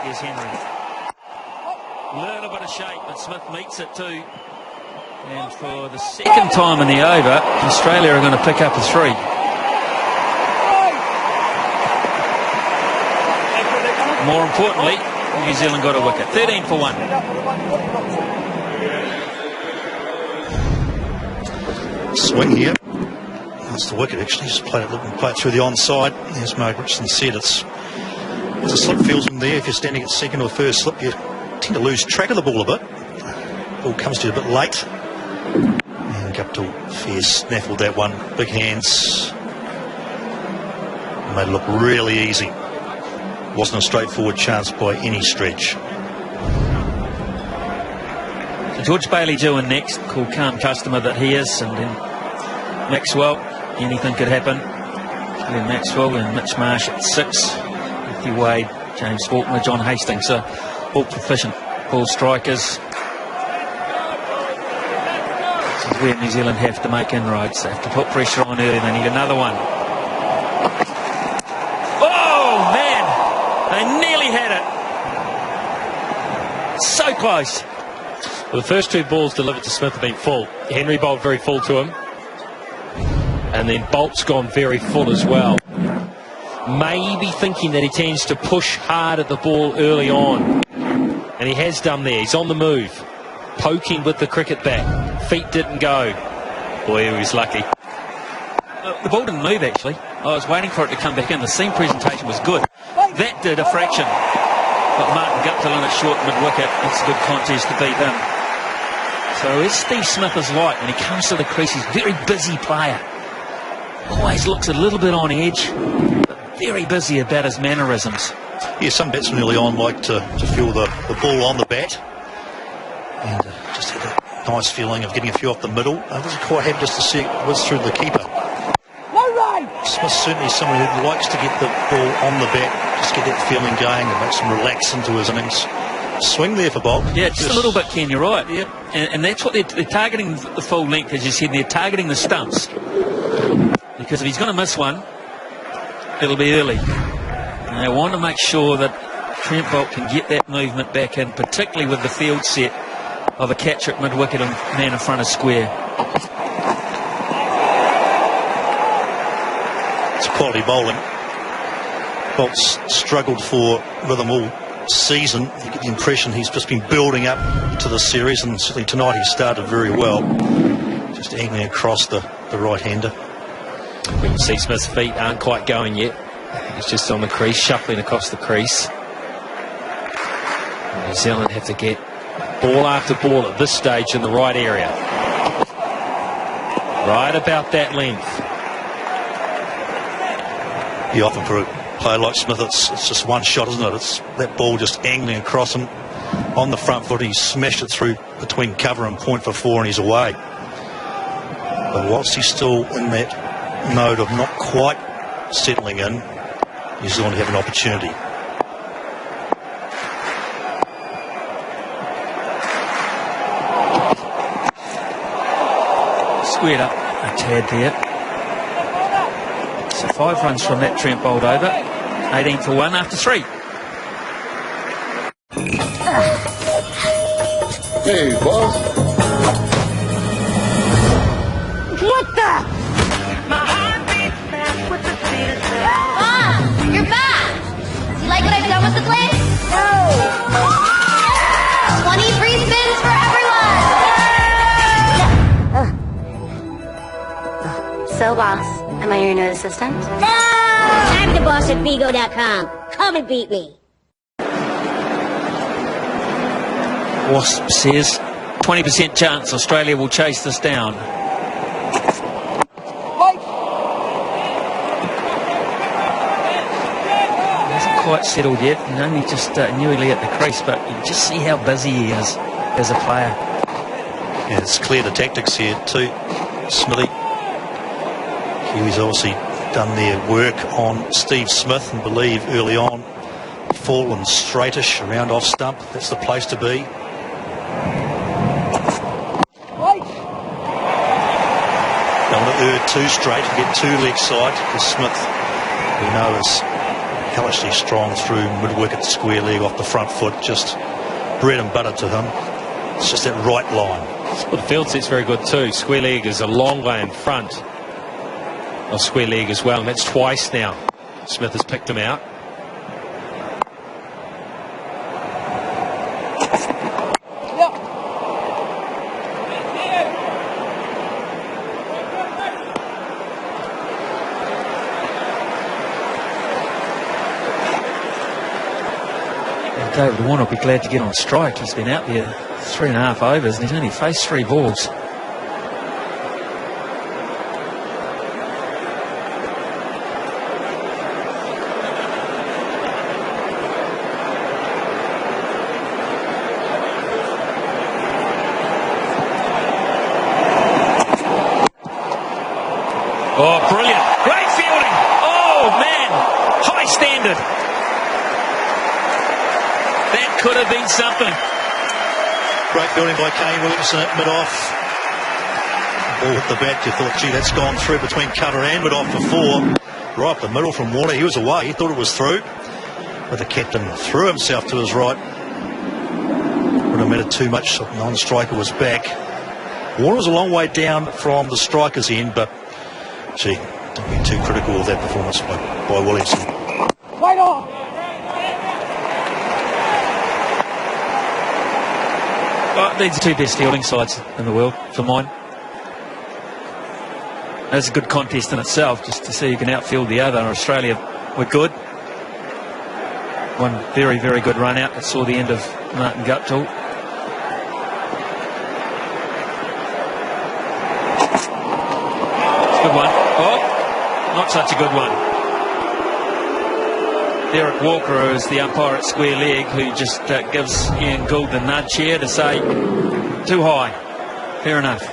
Here's Henry. Little bit of shape, but Smith meets it too. And for the second time in the over, Australia are going to pick up a 3. More importantly, New Zealand got a wicket. 13 for 1. Swing here. That's the wicket actually. Just play it through the onside. As Mark Richardson said, there's a slip feels in there. If you're standing at second or first slip, you tend to lose track of the ball a bit. Ball comes to you a bit late. And Guptill fair snaffled that one. Big hands. Made it look really easy. Wasn't a straightforward chance by any stretch. So George Bailey due in next, called calm customer that he is, and then Maxwell, anything could happen. Then Maxwell and Mitch Marsh at 6. Matthew Wade, James Faulkner, John Hastings, so all proficient ball strikers. This is where New Zealand have to make inroads. They have to put pressure on early. They need another one. They nearly had it. So close. Well, the first 2 balls delivered to Smith have been full. Henry bowled very full to him. And then Bolt's gone very full as well. Maybe thinking that he tends to push hard at the ball early on. And he has done there. He's on the move. Poking with the cricket bat. Feet didn't go. Boy, he was lucky. The ball didn't move, actually. I was waiting for it to come back in. The seam presentation was good. That did a fraction. But Martin Guptill in it short mid-wicket. It's a good contest to beat him. So as Steve Smith is like, when he comes to the crease, he's a very busy player. Always looks a little bit on edge, but very busy about his mannerisms. Yeah, some batsmen early on like to feel the ball on the bat. And just had a nice feeling of getting a few off the middle. I wasn't quite happy just to see it whiz through the keeper. Smith's certainly someone who likes to get the ball on the bat, just get that feeling going and makes him relax into his innings. Swing there for Bob. Yeah, just a little bit, Ken, you're right. Yeah. And that's what they're targeting, the full length, as you said. They're targeting the stumps. Because if he's going to miss one, it'll be early. And they want to make sure that Trent Boult can get that movement back in, particularly with the field set of a catcher at mid-wicket and man in front of square. Quality bowling. Bolt's struggled for rhythm all season. You get the impression he's just been building up to the series, and certainly tonight he started very well. Just angling across the right-hander. We can see Smith's feet aren't quite going yet. He's just on the crease, shuffling across the crease. New Zealand have to get ball after ball at this stage in the right area. Right about that length. Yeah, often for a player like Smith, it's just one shot, isn't it? It's that ball just angling across him on the front foot. He smashed it through between cover and point for 4 and he's away. But whilst he's still in that mode of not quite settling in, New Zealand have an opportunity. Squared up a tad there. So 5 runs from that Trent Boult over. 18 for 1 after 3. Hey, boss. What the? My heart beats fast with the speed of sound. Mom, you're back. Do you like what I've done with the place? No. 20 free spins for everyone. So, boss, am I your new assistant? No! I'm the boss at Bigo.com. Come and beat me. Wasp says 20% chance Australia will chase this down. Hasn't quite settled yet. He's only just newly at the crease, but you just see how busy he is as a player. Yeah, it's clear the tactics here too, Smithy. Kiwis obviously done their work on Steve Smith and believe early on, full and straightish around off stump. That's the place to be. Don't want to err too straight and get too leg side, because Smith, we know, is hellishly strong through mid-wicket square leg off the front foot, just bread and butter to him. It's just that right line. Well, the field set's very good too. Square leg is a long way in front of square leg as well, and that's twice now Smith has picked him out. David Warner will be glad to get on strike. He's been out there 3.5 overs and he's only faced 3 balls. Oh, brilliant. Great fielding. Oh, man. High standard. That could have been something. Great fielding by Kane Williamson at mid-off. Ball hit the bat. You thought, gee, that's gone through between cover and mid-off for 4. Right up the middle from Warner. He was away. He thought it was through. But the captain threw himself to his right. Wouldn't have mattered too much. The non-striker was back. Warner was a long way down from the striker's end, but gee, don't be too critical of that performance by Williamson. Wait on! Well, these are 2 best fielding sides in the world for mine. That's a good contest in itself, just to see who can outfield the other. Australia were good. One very, very good run out that saw the end of Martin Guptill. Good one. Oh, not such a good one. Derek Walker, who is the umpire at square leg, who just gives Ian Gould the nudge here to say, too high. Fair enough.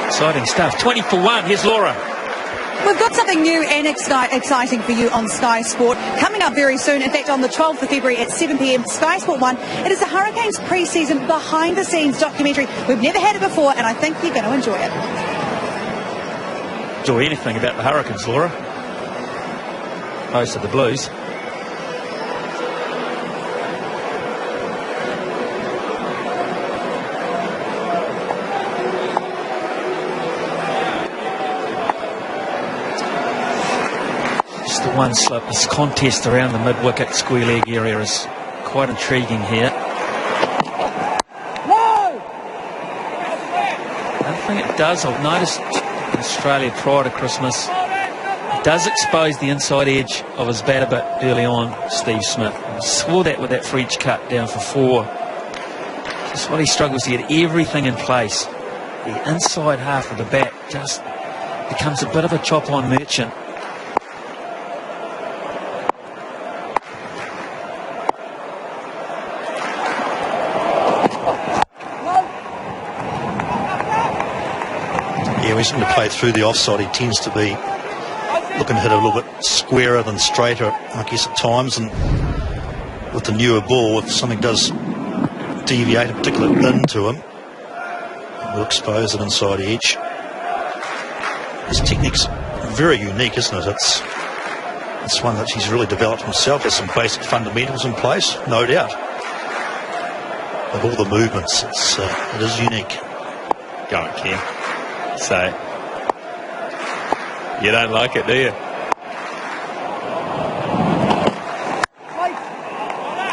Exciting stuff. 20 for 1. Here's Laura. We've got something new and exciting for you on Sky Sport coming up very soon. In fact, on the 12th of February at 7 p.m, Sky Sport 1. It is the Hurricanes pre-season behind-the-scenes documentary. We've never had it before, and I think you're going to enjoy it. Enjoy anything about the Hurricanes, Laura? Most of the Blues. One slip. This contest around the mid-wicket square leg area is quite intriguing here. Another thing it does, I've noticed in Australia prior to Christmas, it does expose the inside edge of his bat a bit early on, Steve Smith. I saw that with that French cut down for 4. Just what he struggles to get everything in place. The inside half of the bat just becomes a bit of a chop-on merchant. We seem to play through the offside. He tends to be looking to hit a little bit squarer than straighter, I guess, at times. And with the newer ball, if something does deviate a particular thin to him, it will expose an inside edge. His technique's very unique, isn't it? It's one that he's really developed himself. There's some basic fundamentals in place, no doubt. But all the movements, it is unique. Go on, Ken. So, you don't like it, do you?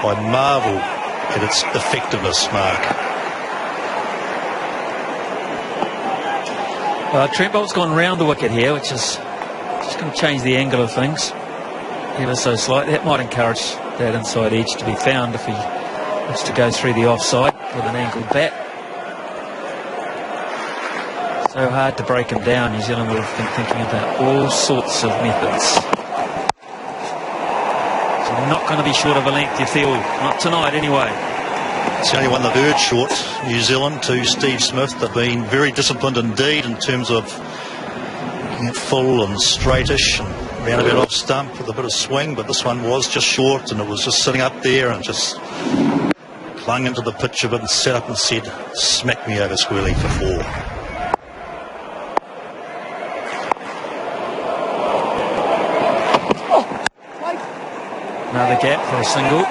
I marvel at its effectiveness, Mark. Trent Bolt's gone round the wicket here, which is just going to change the angle of things ever so slightly. That might encourage that inside edge to be found if he wants to go through the offside with an angled bat. So hard to break him down. New Zealand will have been thinking about all sorts of methods. So they're not going to be short of a length, you feel. Not tonight, anyway. It's the only one they've heard short, New Zealand, to Steve Smith. They've been very disciplined indeed in terms of Looking at full and straightish and round a bit off stump with a bit of swing, but this one was just short and it was just sitting up there and just clung into the pitch a bit and sat up and said, smack me over squarely for 4. Another gap for a single.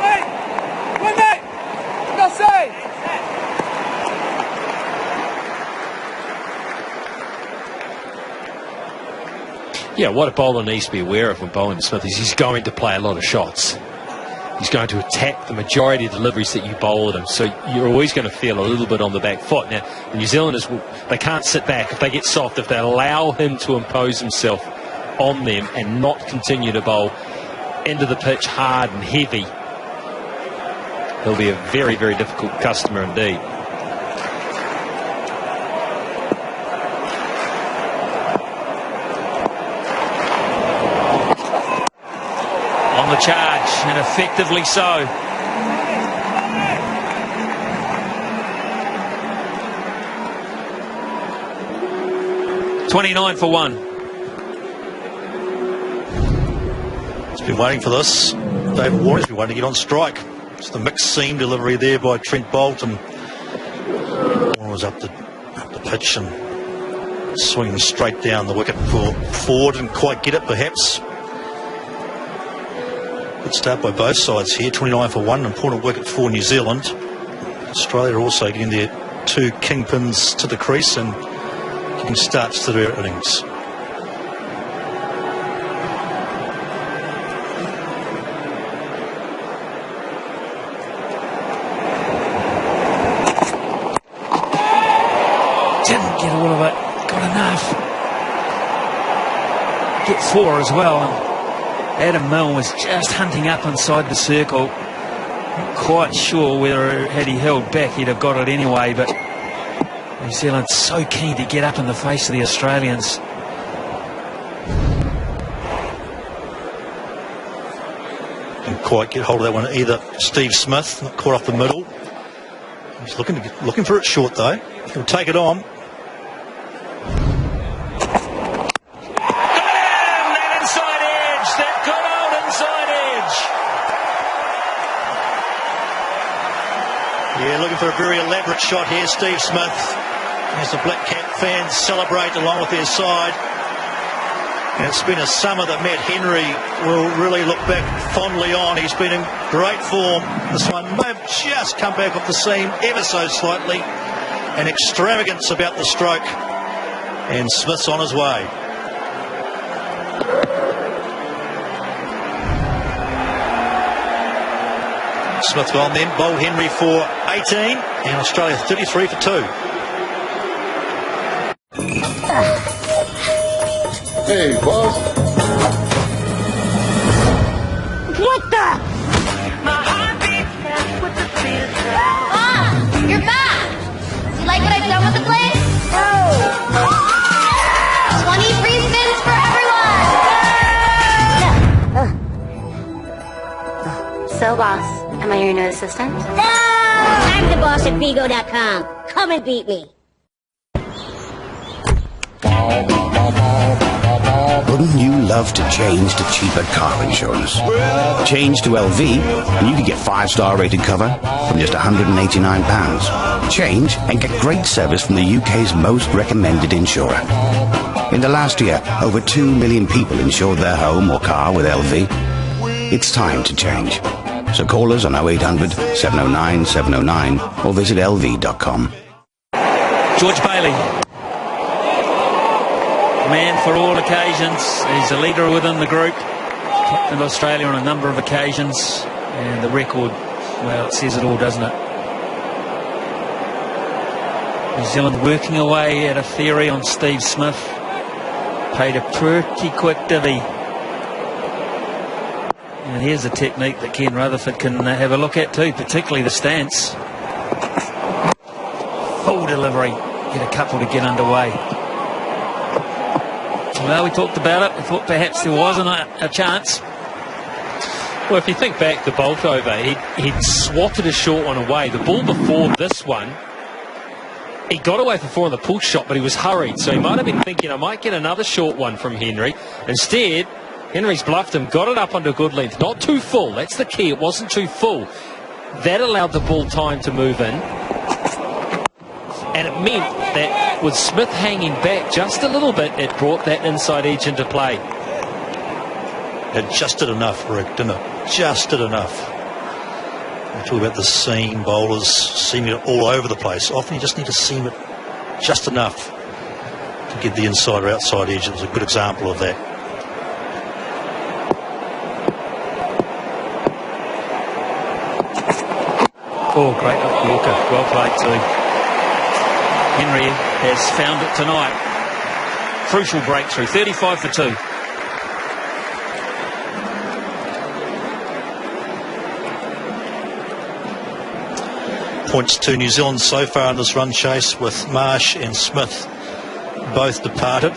'What a bowler needs to be aware of when bowling to Smith is he's going to play a lot of shots. He's going to attack the majority of deliveries that you bowl at him, so you're always going to feel a little bit on the back foot. Now, the New Zealanders, they can't sit back. If they get soft, if they allow him to impose himself on them and not continue to bowl into the pitch hard and heavy, he'll be a very, very difficult customer indeed. On the charge, and effectively so. $29 for 1. He's been waiting for this. David Warner's been waiting to get on strike. It's the mixed seam delivery there by Trent Boult, and Warner was up the pitch and swinging straight down the wicket for 4. Didn't quite get it, perhaps. Good start by both sides here. 29 for 1, important wicket for New Zealand. Australia also getting their 2 kingpins to the crease and getting starts to their innings. Didn't get all of it. Got enough. Get 4 as well. Adam Milne was just hunting up inside the circle. Not quite sure whether had he held back he'd have got it anyway, but New Zealand's so keen to get up in the face of the Australians. Didn't quite get hold of that one either. Steve Smith, not caught off the middle. He's looking for it short though. He'll take it on. Yeah, looking for a very elaborate shot here, Steve Smith. As the Black Cap fans celebrate along with their side. And it's been a summer that Matt Henry will really look back fondly on. He's been in great form. This one may have just come back off the seam ever so slightly. An extravagance about the stroke. And Smith's on his way. Smith gone then, bowled Henry for 18, and Australia 33 for 2. Hey, boss. What the? My heart beats fast with the speed of sound. Ah, you're back. You like what I've done with the place? Oh. 20 free spins for everyone. So, boss, am I your new assistant? No! I'm the boss at Vigo.com. Come and beat me. Wouldn't you love to change to cheaper car insurance? Change to LV and you can get 5-star rated cover from just £189. Change and get great service from the UK's most recommended insurer. In the last year, over 2 million people insured their home or car with LV. It's time to change. So call us on 0800 709 709 or visit lv.com. George Bailey. Man for all occasions. He's a leader within the group. Captained Australia on a number of occasions. And the record, well, it says it all, doesn't it? New Zealand working away at a theory on Steve Smith. Paid a pretty quick divvy. And here's a technique that Ken Rutherford can have a look at too, particularly the stance. Full delivery. Get a couple to get underway. Well, we talked about it. We thought perhaps there wasn't a chance. Well, if you think back, the Boult over, he'd swatted a short one away. The ball before this one, He got away for 4 on the pull shot, but he was hurried, so he might have been thinking, I might get another short one from Henry. Instead, Henry's bluffed him, got it up under good length. Not too full, that's the key, it wasn't too full. That allowed the ball time to move in. And it meant that with Smith hanging back just a little bit, it brought that inside edge into play. It just did enough, Rick, didn't it? Just did enough. We talk about the seam, bowlers seaming it all over the place. Often you just need to seam it just enough to get the inside or outside edge. It was a good example of that. Oh, great up Walker. Well played too. Henry has found it tonight. Crucial breakthrough. 35 for 2. Points to New Zealand so far in this run chase, with Marsh and Smith both departed.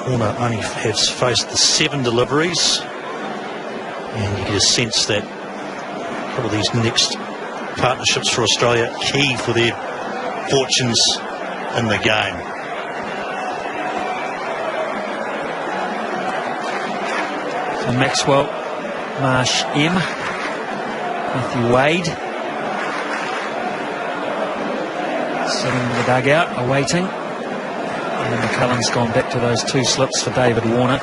Warner only has faced the 7 deliveries, and you get a sense that probably these next partnerships for Australia key for their fortunes in the game. So Maxwell, Marsh, M, Matthew Wade sitting in the dugout, awaiting. And McCullum's gone back to those 2 slips for David Warner.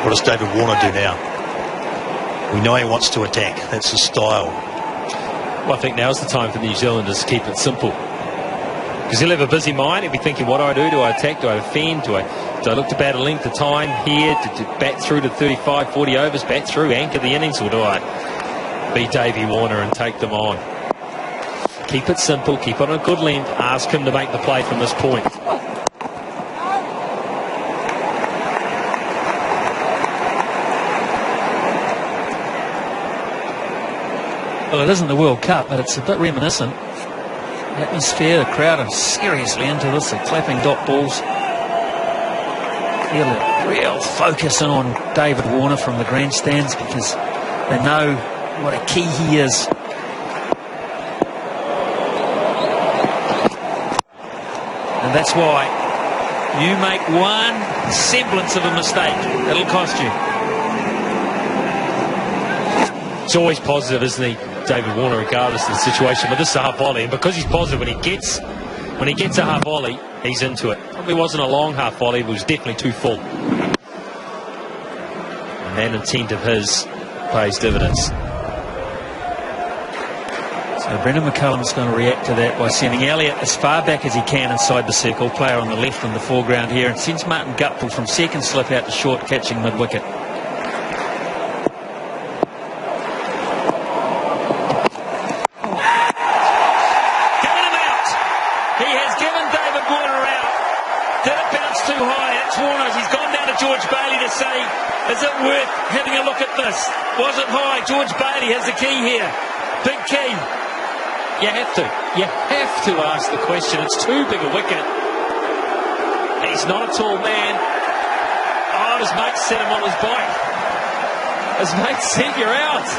What does David Warner do now? We know he wants to attack. That's his style. Well, I think now's the time for the New Zealanders to keep it simple. Because he'll have a busy mind. He'll be thinking, what do I do? Do I attack? Do I defend? Do I look to bat a length of time here to bat through to 35, 40 overs, bat through, anchor the innings? Or do I be Davey Warner and take them on? Keep it simple. Keep it on a good length. Ask him to make the play from this point. Well, it isn't the World Cup, but it's a bit reminiscent. The atmosphere, the crowd are seriously into this. They're clapping dot balls. Feel a real focus in on David Warner from the grandstands, because they know what a key he is. And that's why you make one semblance of a mistake, it'll cost you. It's always positive, isn't he, David Warner, regardless of the situation? But this is a half volley, and because he's positive, when he gets a half volley, he's into it. Probably wasn't a long half volley, but it was definitely too full. And that intent of his pays dividends. So Brendan McCullum's going to react to that by sending Elliott as far back as he can inside the circle, player on the left in the foreground here, and sends Martin Gutful from second slip out to short, catching mid-wicket. Is it worth having a look at this? Was it high? George Bailey has the key here. Big key. You have to ask the question. It's too big a wicket. He's not a tall man. Oh, his mate set him on his bike. His mate said, you're out.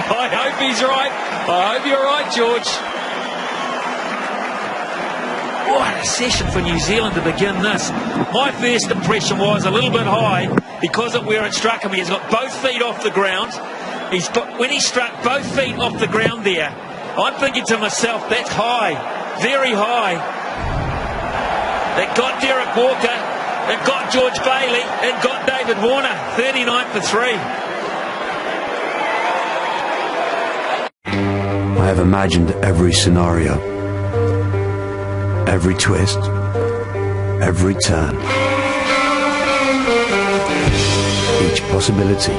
I hope he's right. I hope you're right, George. What a session for New Zealand to begin this. My first impression was a little bit high because of where it struck him. He's got both feet off the ground. When he struck both feet off the ground there, I'm thinking to myself, that's high, very high. It got Derek Walker, it got George Bailey, it got David Warner, 39 for 3. I have imagined every scenario, every twist, every turn, each possibility,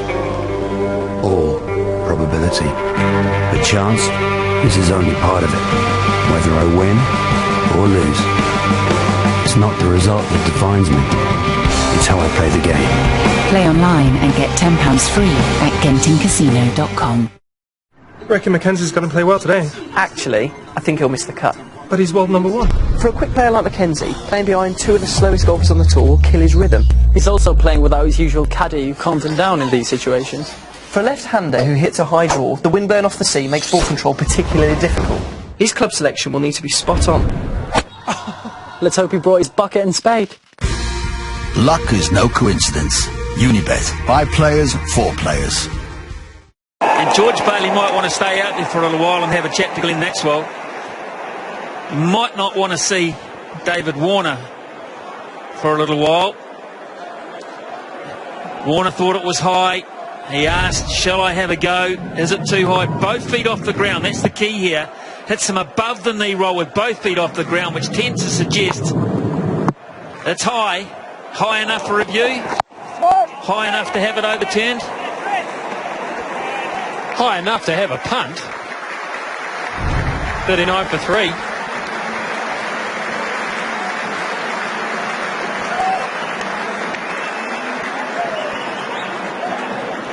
all probability. But chance, this is only part of it. Whether I win or lose, it's not the result that defines me. It's how I play the game. Play online and get £10 free at gentingcasino.com. I reckon Mackenzie's going to play well today. Actually, I think he'll miss the cut. but he's world number 1. For a quick player like Mackenzie, playing behind 2 of the slowest golfers on the tour will kill his rhythm. He's also playing without his usual caddy who calms him down in these situations. For a left-hander who hits a high draw, the wind blowing off the sea makes ball control particularly difficult. His club selection will need to be spot on. Let's hope he brought his bucket and spade. Luck is no coincidence. Unibet. 5 players, 4 players. And George Bailey might want to stay out there for a little while and have a chat to Glenn Maxwell. Might not want to see David Warner for a little while. Warner thought it was high. He asked, shall I have a go? Is it too high? Both feet off the ground. That's the key here. Hits him above the knee roll with both feet off the ground, which tends to suggest it's high. High enough for review? High enough to have it overturned? High enough to have a punt. 39 for 3.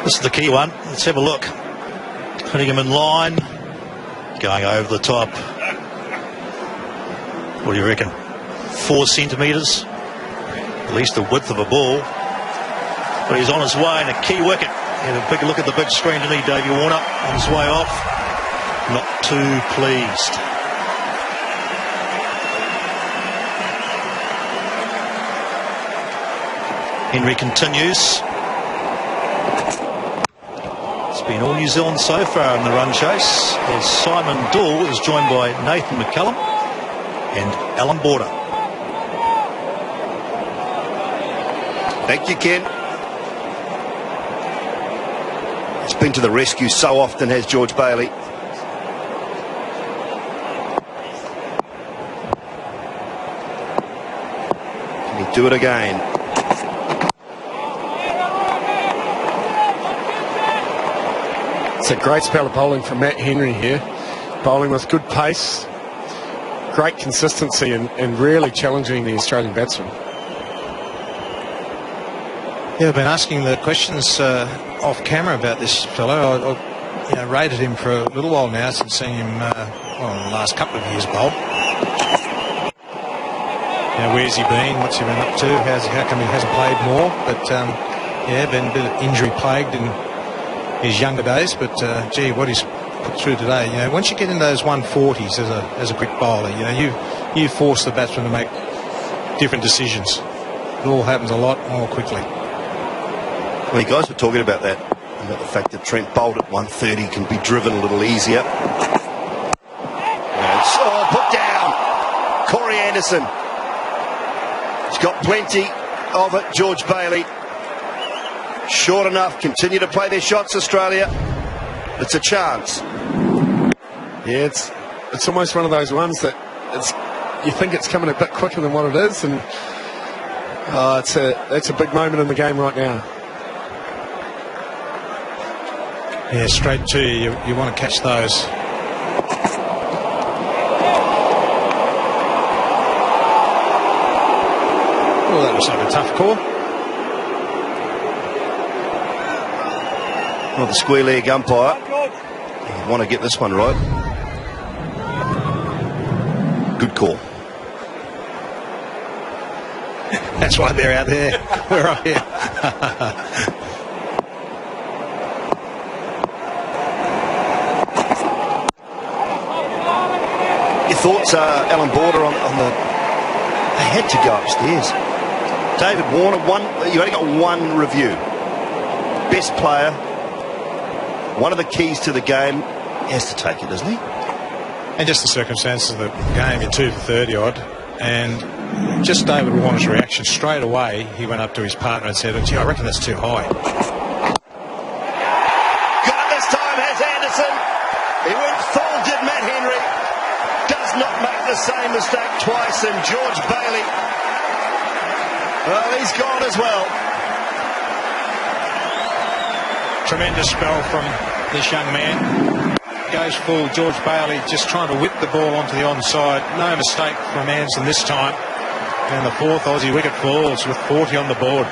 This is the key one. Let's have a look. Putting him in line. Going over the top. What do you reckon? 4 centimetres? At least the width of a ball. But he's on his way and a key wicket. Have a big look at the big screen, didn't he, Davey Warner? On his way off. Not too pleased. Henry continues. It's been all New Zealand so far in the run chase, as Simon Doull is joined by Nathan McCullum and Alan Border. Thank you, Ken. He's been to the rescue so often, has George Bailey. Can he do it again? It's a great spell of bowling from Matt Henry here. Bowling with good pace, great consistency and really challenging the Australian batsman. Yeah, I've been asking the questions off camera about this fellow. I rated him for a little while now since seeing him in the last couple of years bowl. Where's he been? What's he been up to? How come he hasn't played more? But been a bit injury plagued in his younger days. But gee, what he's put through today. Once you get in those 140s as a quick bowler, you force the batsman to make different decisions. It all happens a lot more quickly. Well, you guys were talking about that, about the fact that Trent Bolt at 130 can be driven a little easier. Put down. Corey Anderson. He's got plenty of it, George Bailey. Short enough. Continue to play their shots, Australia. It's a chance. Yeah, it's almost one of those ones that you think it's coming a bit quicker than what it is, and it's a big moment in the game right now. Yeah, straight to you. You want to catch those. Oh, that looks like a tough call. Well, the square leg umpire. You want to get this one right. Good call. That's why they're out there. We're right here. Thoughts, Alan Border, on the... They had to go upstairs. David Warner, you only got one review. Best player, one of the keys to the game. He has to take it, doesn't he? And just the circumstances of the game, you're 2 for 30 odd, and just David Warner's reaction straight away, he went up to his partner and said, gee, I reckon that's too high. Got it this time, has Anderson. He went full, did Matt Henry. Does not make the same mistake twice, and George Bailey, well, he's gone as well. Tremendous spell from this young man. Goes full. George Bailey just trying to whip the ball onto the onside. No mistake from Anderson this time. And the 4th Aussie wicket falls with 40 on the board.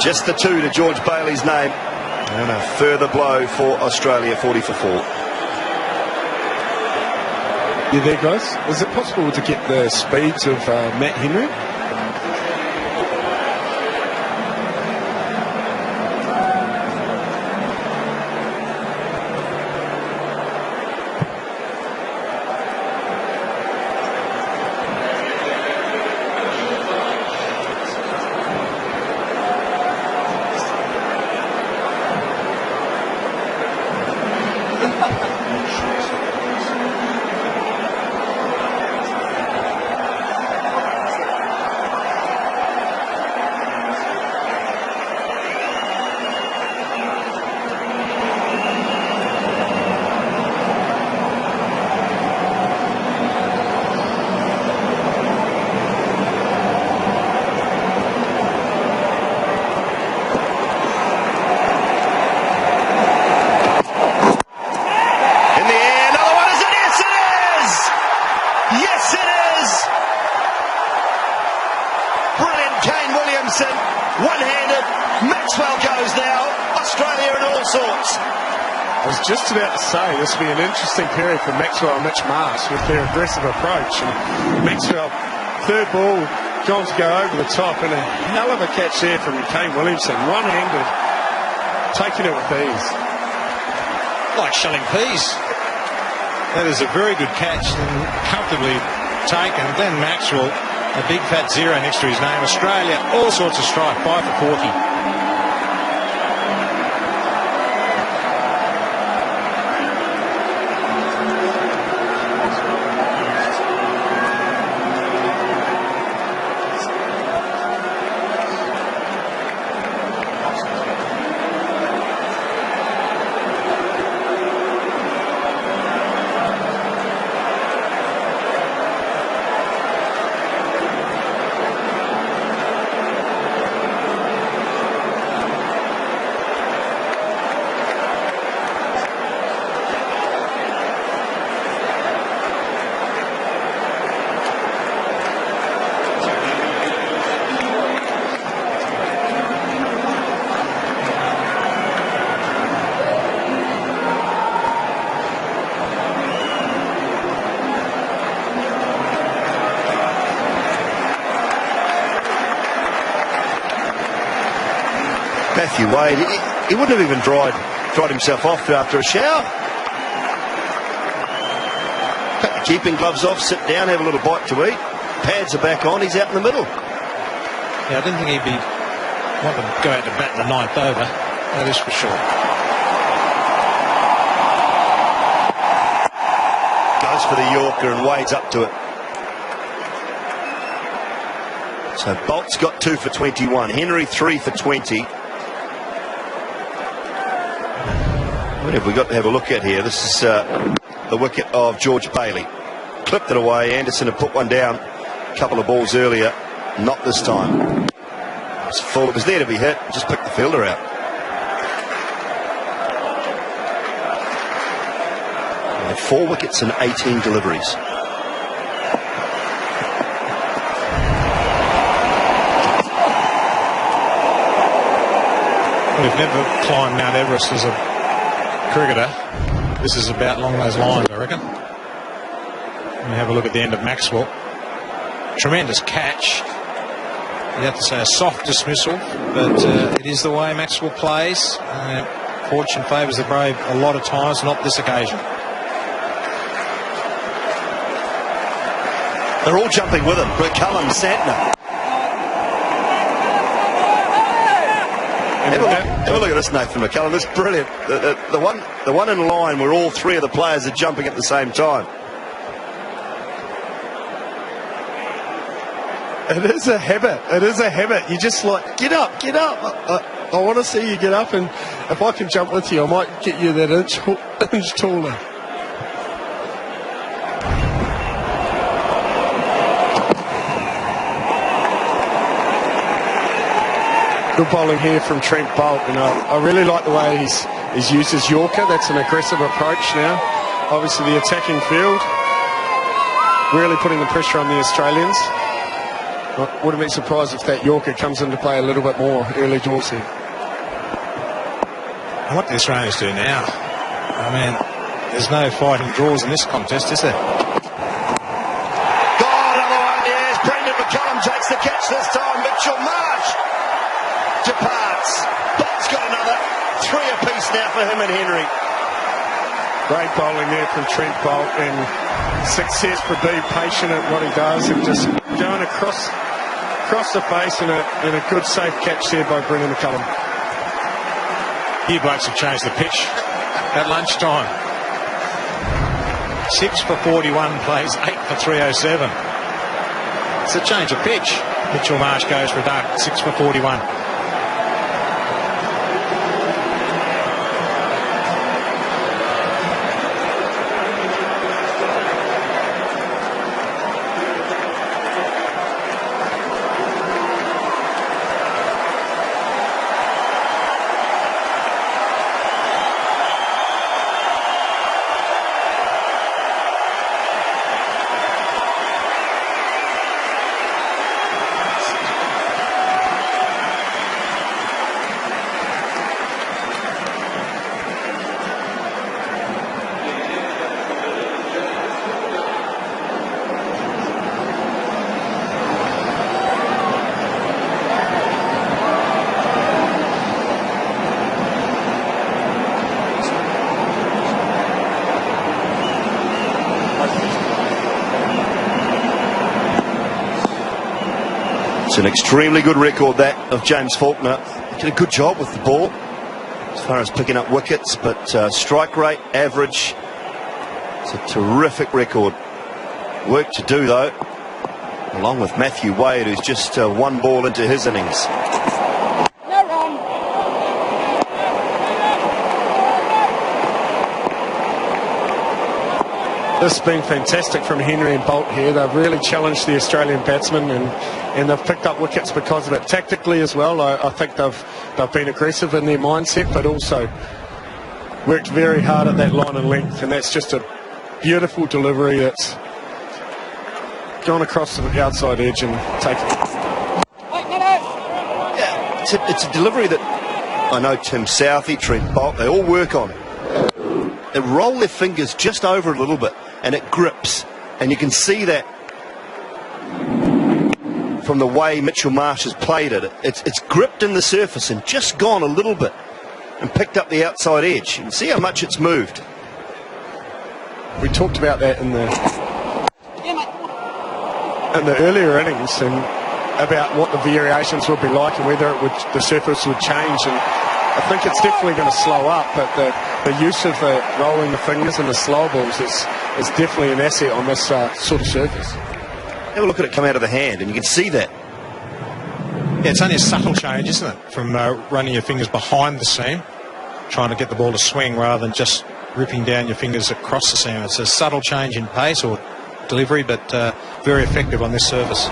Just the 2 to George Bailey's name. And a further blow for Australia, 40 for 4. You there, guys? Is it possible to get the speeds of Matt Henry? One-handed, Maxwell goes now. Australia in all sorts. I was just about to say this will be an interesting period for Maxwell and Mitch Marsh with their aggressive approach. And Maxwell, third ball, gone to go over the top, and a hell of a catch there from Kane Williamson. One-handed, taking it with ease. Like shelling peas. That is a very good catch and comfortably taken. Glenn Maxwell, a big fat zero next to his name. Australia, all sorts of strike, 5 for 40. Matthew Wade, he wouldn't have even dried himself off after a shower. Cut your keeping gloves off, sit down, have a little bite to eat. Pads are back on, he's out in the middle. Yeah, I didn't think he'd be wanting to go out to bat in the 9th over. That is for sure. Goes for the Yorker and Wade's up to it. So Bolt's got 2 for 21. Henry 3 for 20. What have we got to have a look at here? This is the wicket of George Bailey. Clipped it away. Anderson had put one down a couple of balls earlier. Not this time. It was full. It was there to be hit. Just picked the fielder out. They had 4 wickets and 18 deliveries. We've never climbed Mount Everest as a cricketer. This is about along those lines, I reckon. We have a look at the end of Maxwell. Tremendous catch. You have to say a soft dismissal, but it is the way Maxwell plays. Fortune favours the brave a lot of times, not this occasion. They're all jumping with him. McCullum, Santner. Have a look at this, Nathan McCullum. This is brilliant. The one in line where all 3 of the players are jumping at the same time. It is a habit. It is a habit. You just like, get up, get up. I want to see you get up, and if I can jump with you, I might get you that inch taller. Good bowling here from Trent Bolt, and I really like the way he's used his Yorker. That's an aggressive approach now. Obviously the attacking field, really putting the pressure on the Australians. I wouldn't be surprised if that Yorker comes into play a little bit more early doors here. And what the Australians do now, I mean, there's no fighting draws in this contest, is there? McCullum takes the catch this time. Mitchell Marsh departs. Bolt's got another 3 apiece now for him and Henry. Great bowling there from Trent Bolt, and success for being patient at what he does and just going across the face, and a good safe catch there by Brendan McCullum. You blokes have changed the pitch at lunchtime. 6 for 41 plays, 8 for 307. It's a change of pitch. Mitchell Marsh goes for a duck, 6 for 41. It's an extremely good record, that, of James Faulkner. He did a good job with the ball as far as picking up wickets, but strike rate, average. It's a terrific record. Work to do, though, along with Matthew Wade, who's just 1 ball into his innings. This has been fantastic from Henry and Bolt here. They've really challenged the Australian batsmen, and they've picked up wickets because of it. Tactically as well, I think they've been aggressive in their mindset, but also worked very hard at that line and length, and that's just a beautiful delivery that's gone across the outside edge and taken. Yeah, it's a delivery that I know Tim Southey, Trent Bolt, they all work on. They roll their fingers just over a little bit, and it grips, and you can see that from the way Mitchell Marsh has played it. It's gripped in the surface and just gone a little bit and picked up the outside edge. You can see how much it's moved. We talked about that in the earlier innings, and about what the variations would be like and whether the surface would change, and I think it's definitely going to slow up, but the use of the rolling the fingers and the slow balls is definitely an asset on this sort of surface. Have a look at it come out of the hand, and you can see that. Yeah, it's only a subtle change, isn't it, from running your fingers behind the seam, trying to get the ball to swing rather than just ripping down your fingers across the seam. It's a subtle change in pace or delivery, but very effective on this surface.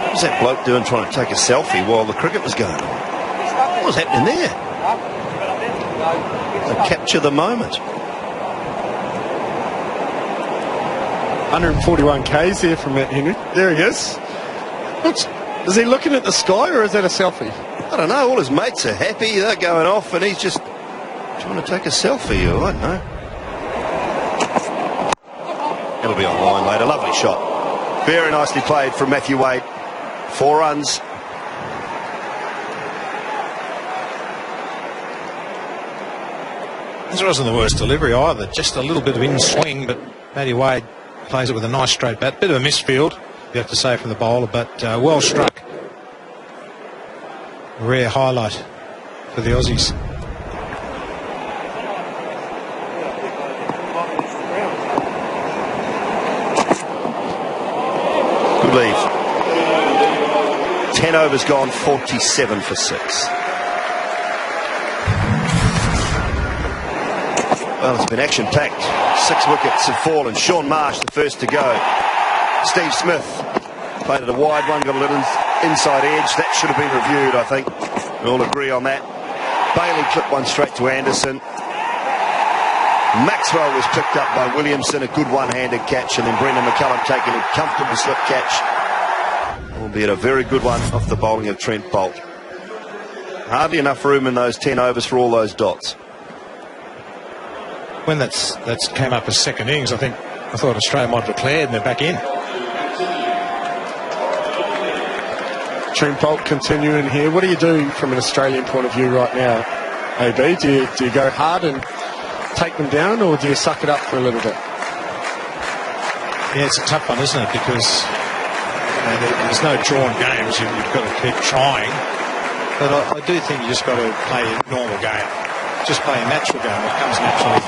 What was that bloke doing trying to take a selfie while the cricket was going on? What was happening there? To capture the moment. 141 Ks there from Matt Henry. There he is. Is he looking at the sky, or is that a selfie? I don't know. All his mates are happy. They're going off, and he's just trying to take a selfie. I don't know. It'll be online later. Lovely shot. Very nicely played from Matthew Wade. 4 runs. This wasn't the worst delivery either. Just a little bit of in-swing, but Matty Wade plays it with a nice straight bat. Bit of a misfield, you have to say, from the bowler, but well struck. A rare highlight for the Aussies. Good leave. 10 overs gone, 47 for 6. Well, it's been action-packed. 6 wickets have fallen. Sean Marsh, the first to go. Steve Smith played at a wide one, got a little inside edge. That should have been reviewed, I think. We all agree on that. Bailey clipped one straight to Anderson. Maxwell was picked up by Williamson, a good one-handed catch, and then Brendan McCullum taking a comfortable slip catch. Albeit a very good one off the bowling of Trent Bolt. Hardly enough room in those 10 overs for all those dots. When that's came up as second innings, I thought Australia might have declared and they're back in. Trent Boult continuing here. What do you do from an Australian point of view right now, AB? Do you go hard and take them down, or do you suck it up for a little bit? Yeah, it's a tough one, isn't it? Because there's no drawn games. You've got to keep trying. But I do think you just got to play a normal game. Just play a natural game. What comes naturally.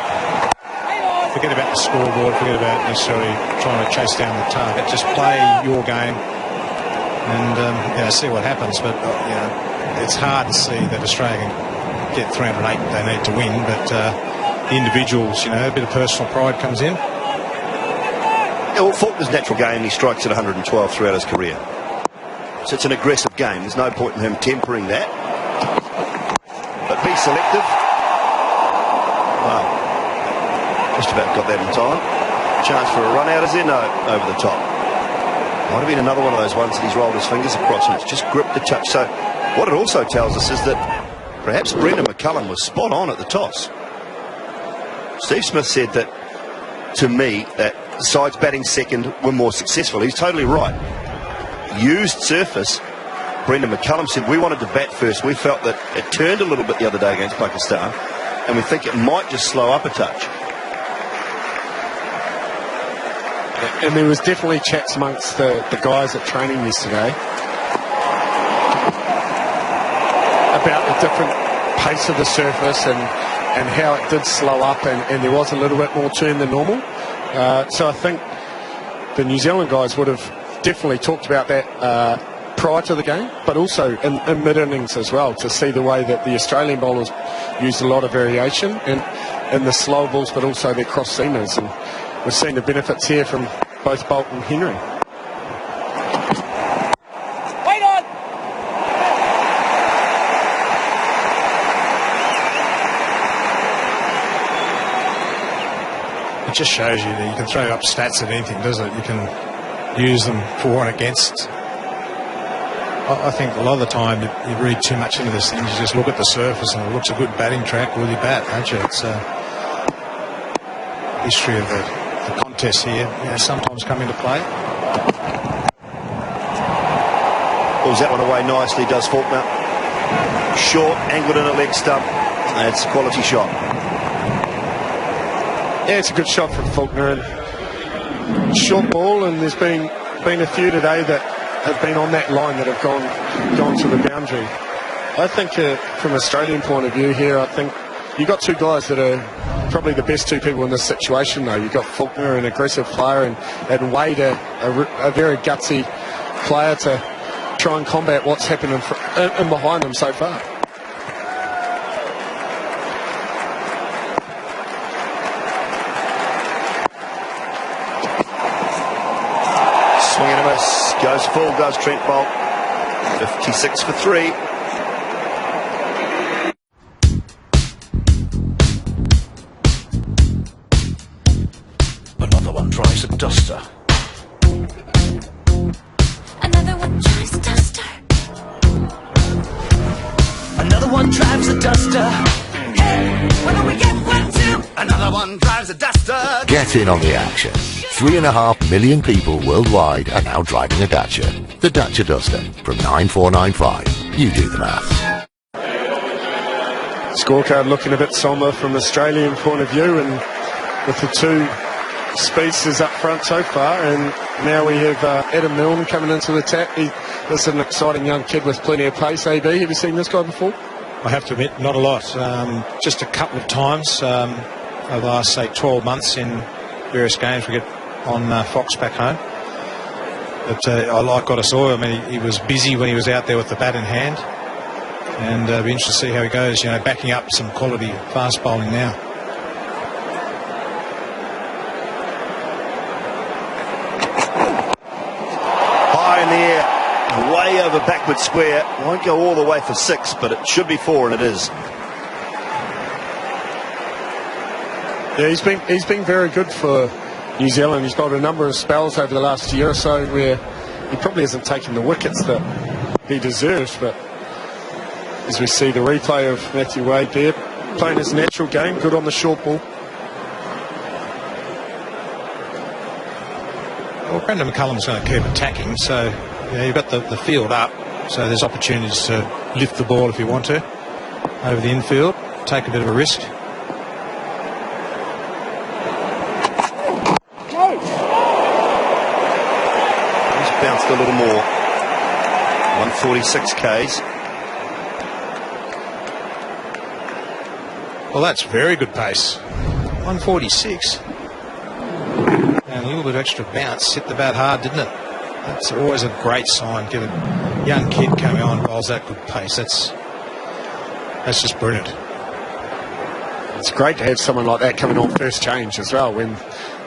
Forget about the scoreboard. Forget about necessarily trying to chase down the target. Just play your game and see what happens. But it's hard to see that Australia can get 308 they need to win. But the individuals, a bit of personal pride comes in. Yeah, well, Faulkner's natural game, he strikes at 112 throughout his career. So it's an aggressive game. There's no point in him tempering that. But be selective. Wow. Just about got that in time. Chance for a run out, is there? No, over the top. Might have been another one of those ones that he's rolled his fingers across and it's just gripped the touch. So what it also tells us is that perhaps Brendan McCullum was spot on at the toss. Steve Smith said that, to me, that sides batting second were more successful. He's totally right. Used surface, Brendan McCullum said, we wanted to bat first. We felt that it turned a little bit the other day against Pakistan, and we think it might just slow up a touch. And there was definitely chats amongst the guys at training yesterday about the different pace of the surface and how it did slow up and there was a little bit more turn than normal. So I think the New Zealand guys would have definitely talked about that prior to the game, but also in mid-innings as well, to see the way that the Australian bowlers used a lot of variation in the slow balls, but also their cross seamers. And we've seen the benefits here from both Boult and Henry. Wait on! It just shows you that you can throw up stats at anything, doesn't it? You can use them for and against. I think a lot of the time you read too much into this thing. You just look at the surface and it looks a good batting track. Will you bat, don't you? It's history of the contest here, sometimes come into play. Pulls that one away nicely, does Faulkner. Short, angled in a leg stump. That's a quality shot. Yeah, it's a good shot from Faulkner. And short ball, and there's been a few today that have been on that line that have gone to the boundary. I think from an Australian point of view here, I think you've got two guys that are probably the best two people in this situation, though. You've got Faulkner, an aggressive player, and Wade, a very gutsy player to try and combat what's happened in behind them so far. Swing and a miss. Goes full, does Trent Boult. 56 for 3. Another one drives a duster. Another one drives a duster. Another one drives a duster. Hey, why don't we get one too? Another one drives a duster. Get in on the action. 3.5 million people worldwide are now driving a Dacia. The Dacia Duster from 9495. You do the maths. Scorecard looking a bit sombre from an Australian point of view, and with the two speedsters up front so far, and now we have Adam Milne coming into the attack. This is an exciting young kid with plenty of pace. AB, have you seen this guy before? I have to admit, not a lot. Just a couple of times over the last, say, 12 months in various games we get on Fox back home. But I like what I saw. I mean, he was busy when he was out there with the bat in hand. And it'll be interesting to see how he goes, backing up some quality fast bowling now. High in the air, way over backward square. Won't go all the way for 6, but it should be 4, and it is. Yeah, he's been very good for New Zealand. He's got a number of spells over the last year or so where he probably hasn't taken the wickets that he deserves, but as we see the replay of Matthew Wade there, playing his natural game, good on the short ball. Well, Brendan McCullum's going to keep attacking, so you've got the field up, so there's opportunities to lift the ball if you want to over the infield, take a bit of a risk. He's bounced a little more. 146 Ks. Well, that's very good pace. 146. And a little bit of extra bounce. Hit the bat hard, didn't it? That's always a great sign. Get a young kid coming on, bowls that good pace. That's just brilliant. It's great to have someone like that coming on first change as well, when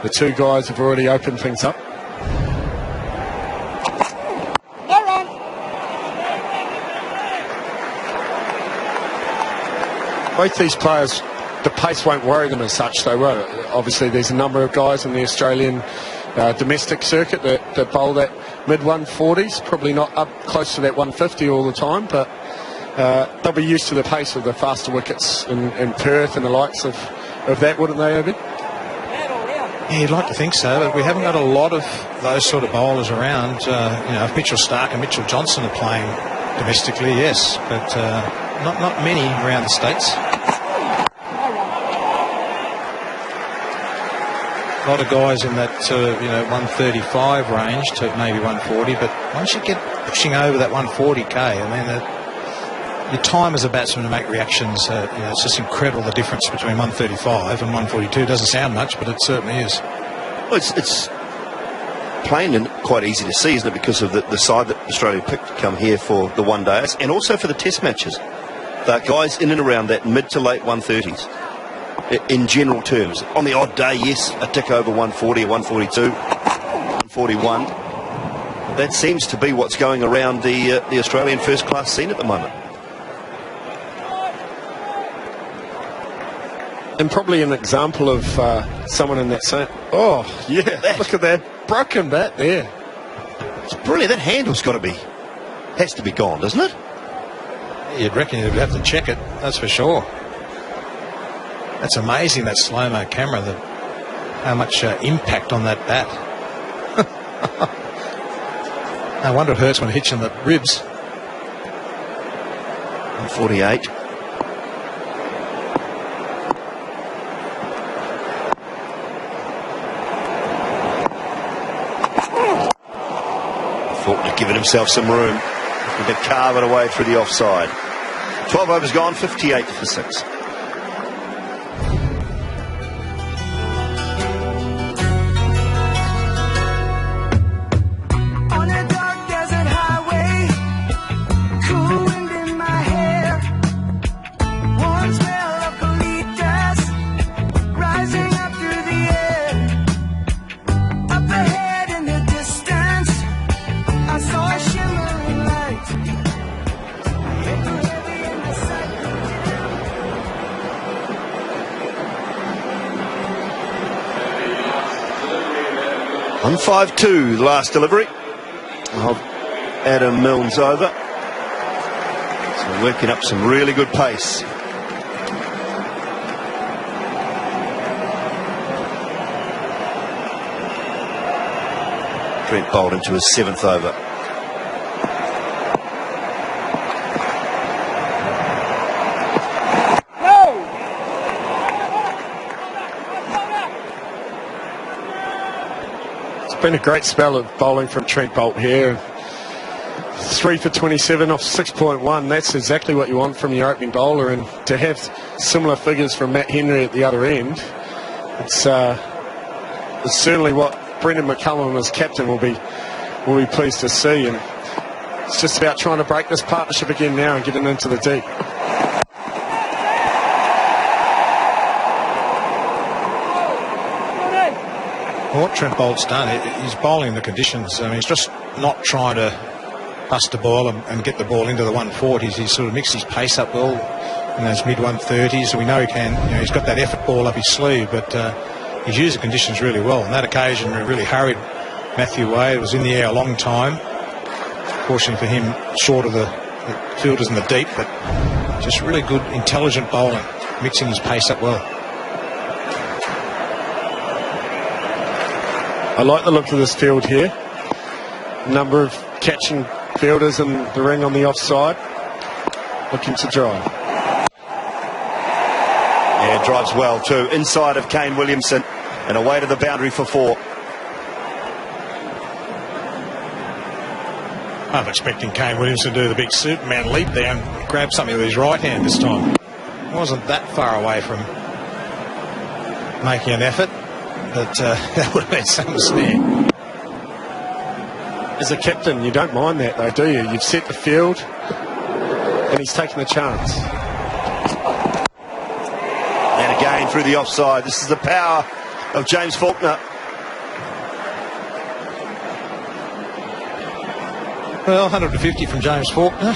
the two guys have already opened things up. Both these players, the pace won't worry them as such, though. Obviously, there's a number of guys in the Australian domestic circuit that bowl that mid-140s, probably not up close to that 150 all the time, but they'll be used to the pace of the faster wickets in Perth and the likes of that, wouldn't they, Obi? Yeah, you'd like to think so, but we haven't got a lot of those sort of bowlers around. If Mitchell Starc and Mitchell Johnson are playing domestically, yes, but not many around the States. A lot of guys in that 135 range to maybe 140, but once you get pushing over that 140k, I mean, your time as a batsman to make reactions, it's just incredible the difference between 135 and 142. Doesn't sound much, but it certainly is. Well, it's plain and quite easy to see, isn't it, because of the side that Australia picked to come here for the one-days and also for the test matches. They're guys in and around that mid to late 130s. In general terms, on the odd day, yes, a tick over 140 or 142, 141. That seems to be what's going around the Australian first-class scene at the moment. And probably an example of someone in that same... Oh, yeah, look at that broken bat there. It's brilliant. That handle's has to be gone, doesn't it? You'd reckon you'd have to check it, that's for sure. That's amazing, that slow-mo camera, how much impact on that bat. No wonder it hurts when it hits you in the ribs. 148. Thought to giving himself some room. He could carve it away through the offside. 12 overs gone, 58 for 6. On 5-2, the last delivery of Adam Milnes over. So working up some really good pace. Trent bowled into his 7th over. Been a great spell of bowling from Trent Boult here. 3 for 27 off 6.1. That's exactly what you want from your opening bowler, and to have similar figures from Matt Henry at the other end, it's certainly what Brendan McCullum as captain will be pleased to see. And it's just about trying to break this partnership again now and getting into the deep. Well, what Trent Boult's done, he's bowling the conditions. I mean, he's just not trying to bust a ball and get the ball into the 140s. He's sort of mixed his pace up well in those mid-130s, so we know he can. He's got that effort ball up his sleeve, but he's used the conditions really well. On that occasion, it really hurried Matthew Wade. It was in the air a long time. Fortunately for him, short of the the fielders in the deep, but just really good, intelligent bowling, mixing his pace up well. I like the look of this field here. Number of catching fielders in the ring on the offside, looking to drive. Yeah, drives well too. Inside of Kane Williamson and away to the boundary for 4. I'm expecting Kane Williamson to do the big Superman leap there and grab something with his right hand this time. Wasn't that far away from making an effort, but that would have been some snare. As a captain, you don't mind that though, do you? You've set the field and he's taken the chance. And again through the offside. This is the power of James Faulkner. Well, 150 from James Faulkner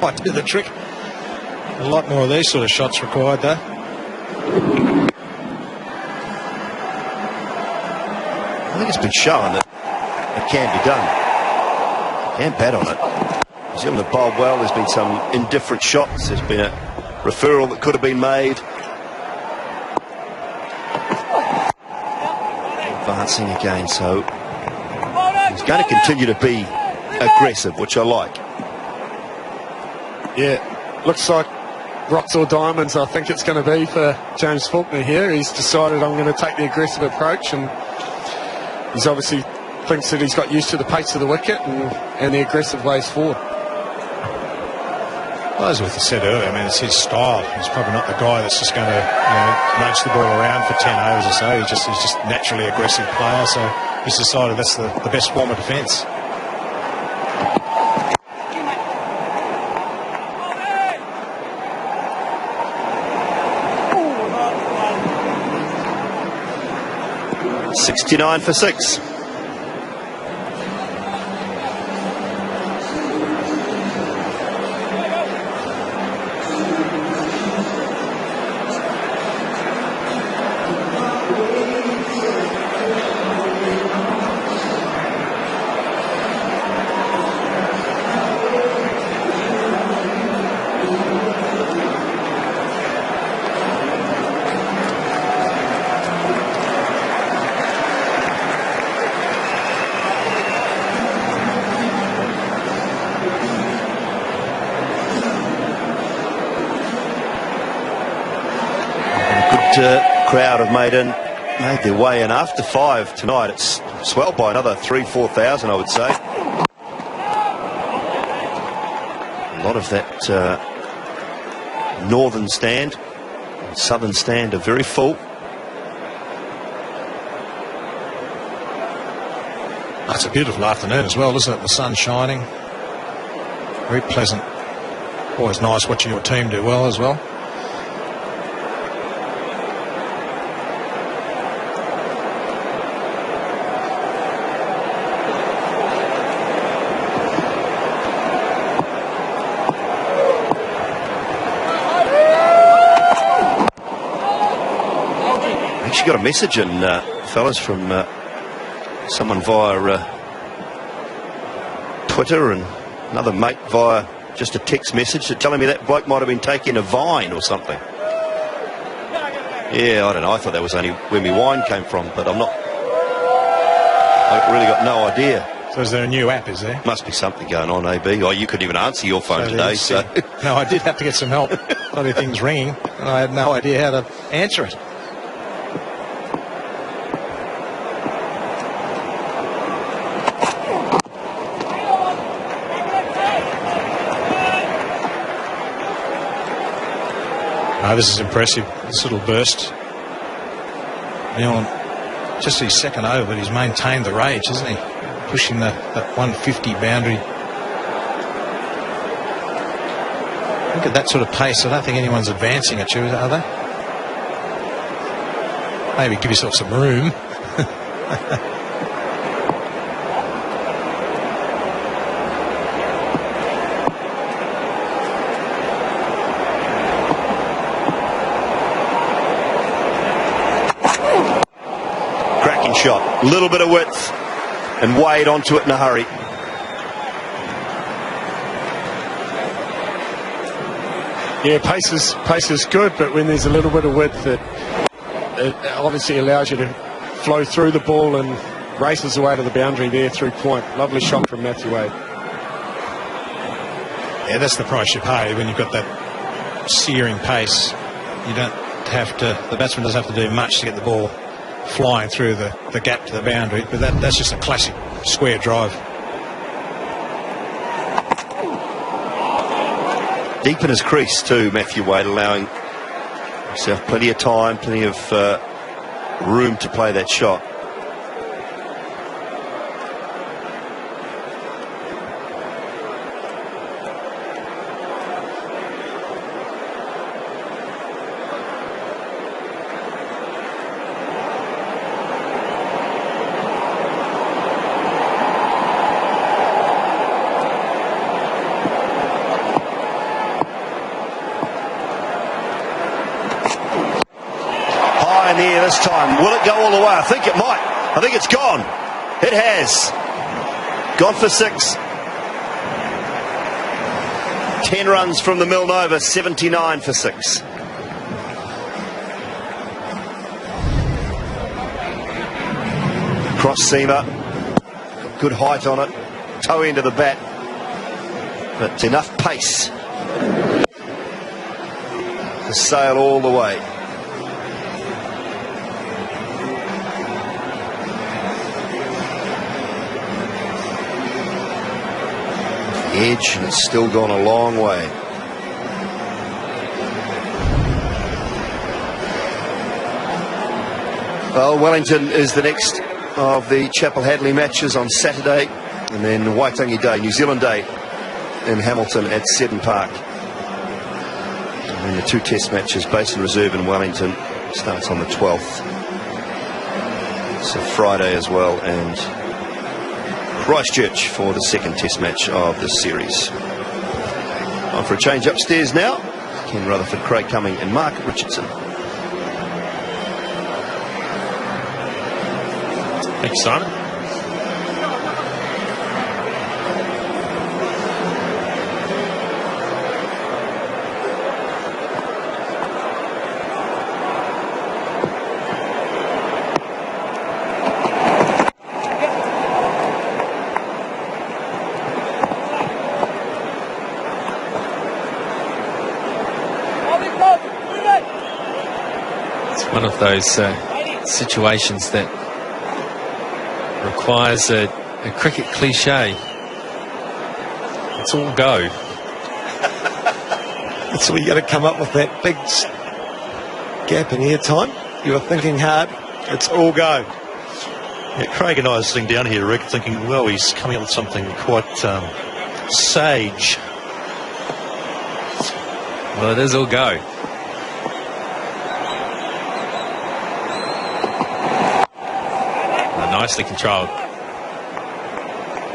might do the trick. A lot more of these sort of shots required though. I think it's been shown that it can be done. Can't bet on it. New Zealand have bowled well. There's been some indifferent shots. There's been a referral that could have been made. Advancing again, so he's going to continue to be aggressive, which I like. Yeah, looks like rocks or diamonds, I think it's going to be for James Faulkner here. He's decided, I'm going to take the aggressive approach, and he's obviously thinks that he's got used to the pace of the wicket and the aggressive ways forward. Well, as we said earlier, I mean, it's his style. He's probably not the guy that's just going to nudge the ball around for 10 overs or so. He's just naturally aggressive player, so he's decided that's the best form of defence. .69 for 6. Crowd have made their way in after 5 tonight. It's swelled by another 3,000-4,000, I would say. A lot of that northern stand and southern stand are very full. It's a beautiful afternoon as well, isn't it? The sun's shining. Very pleasant. Always nice watching your team do well as well. Got a message in, fellas, from someone via Twitter and another mate via just a text message telling me that bloke might have been taking a vine or something. Yeah, I don't know. I thought that was only where my wine came from, but I've really got no idea. So is there a new app, is there? Must be something going on, AB. Oh, you couldn't even answer your phone today, so... No, I did have to get some help. Bloody thing's ringing, and I had no idea how to answer it. Oh, this is impressive, this little burst. Just his second over, but he's maintained the rage, hasn't he? Pushing that 150 boundary. Look at that sort of pace. I don't think anyone's advancing at you, are they? Maybe give yourself some room. Shot, a little bit of width, and Wade onto it in a hurry. Yeah, pace is good, but when there's a little bit of width, it obviously allows you to flow through the ball and races away to the boundary there through point. Lovely shot from Matthew Wade. Yeah, that's the price you pay when you've got that searing pace. You don't have to, the batsman doesn't have to do much to get the ball flying through the gap to the boundary, but that's just a classic square drive. Deep in his crease too, Matthew Wade, allowing himself plenty of time, plenty of room to play that shot. This time, will it go all the way? I think it might. I think it's gone. It has gone for 6. 10 runs from the Milnova, 79 for 6. Cross seamer, good height on it, toe end of the bat, but enough pace to sail all the way. Edge, and it's still gone a long way. Well, Wellington is the next of the Chapel Hadley matches on Saturday, and then Waitangi Day, New Zealand Day in Hamilton at Seddon Park. And then the 2 test matches, Basin Reserve in Wellington, starts on the 12th. It's a Friday as well, and Christchurch for the 2nd test match of this series. On for a change upstairs now. Ken Rutherford, Craig Cumming and Mark Richardson. Thank you, Simon. One of those situations that requires a cricket cliche. It's all go. That's where you got to come up with that big gap in air time. You were thinking hard. It's all go. Yeah, Craig and I are sitting down here, Rick, thinking, well, he's coming up with something quite sage. Well, it is all go. Nicely controlled.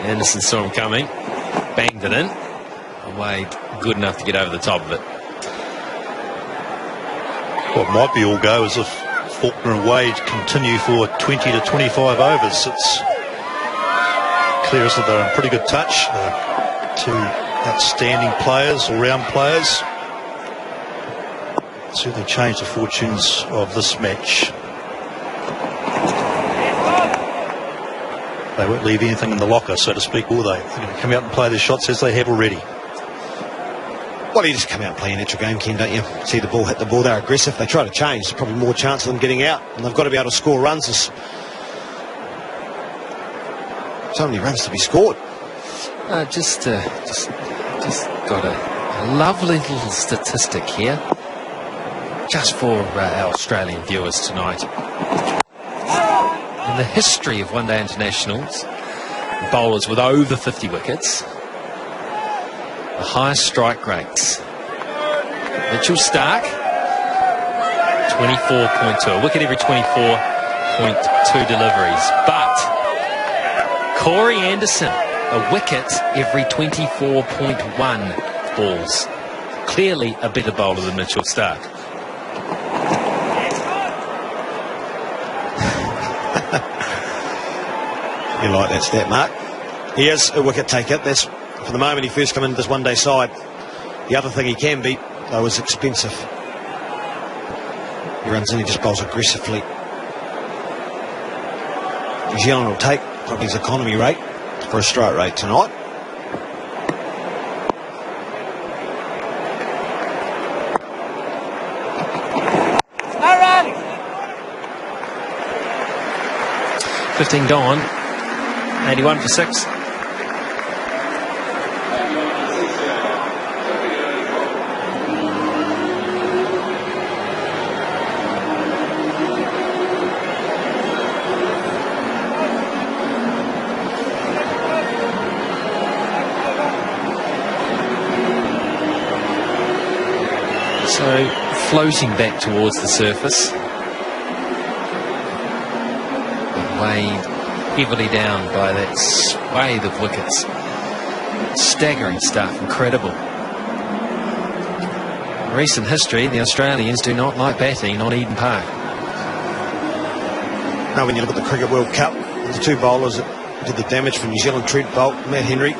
Anderson saw him coming, banged it in. Wade good enough to get over the top of it. What might be all go is if Faulkner and Wade continue for 20 to 25 overs. It's clear as that they're in pretty good touch. Two outstanding players, all-round players. Certainly changed the fortunes of this match. They won't leave anything in the locker, so to speak, will they? They're going to come out and play their shots as they have already. Well, you just come out and play an extra game, Ken, don't you? See the ball, hit the ball, they're aggressive. They try to change, there's probably more chance of them getting out. And they've got to be able to score runs. There's so many runs to be scored. Just got a lovely little statistic here, just for our Australian viewers tonight. In the history of one-day internationals, bowlers with over 50 wickets, the highest strike rates. Mitchell Starc, 24.2, a wicket every 24.2 deliveries. But Corey Anderson, a wicket every 24.1 balls. Clearly a better bowler than Mitchell Starc. You like that stat, Mark? He is a wicket taker. That's for the moment he first come into this one-day side. The other thing he can be, though, is expensive. He runs in, he just bowls aggressively. New Zealand will take probably his economy rate for a strike rate tonight. All right. 15 gone. 81 for 6. So floating back towards the surface, weighed heavily down by that swathe of wickets. Staggering stuff, incredible. In recent history, the Australians do not like batting on Eden Park. Now when you look at the Cricket World Cup, the two bowlers that did the damage for New Zealand, Trent Boult, Matt Henry,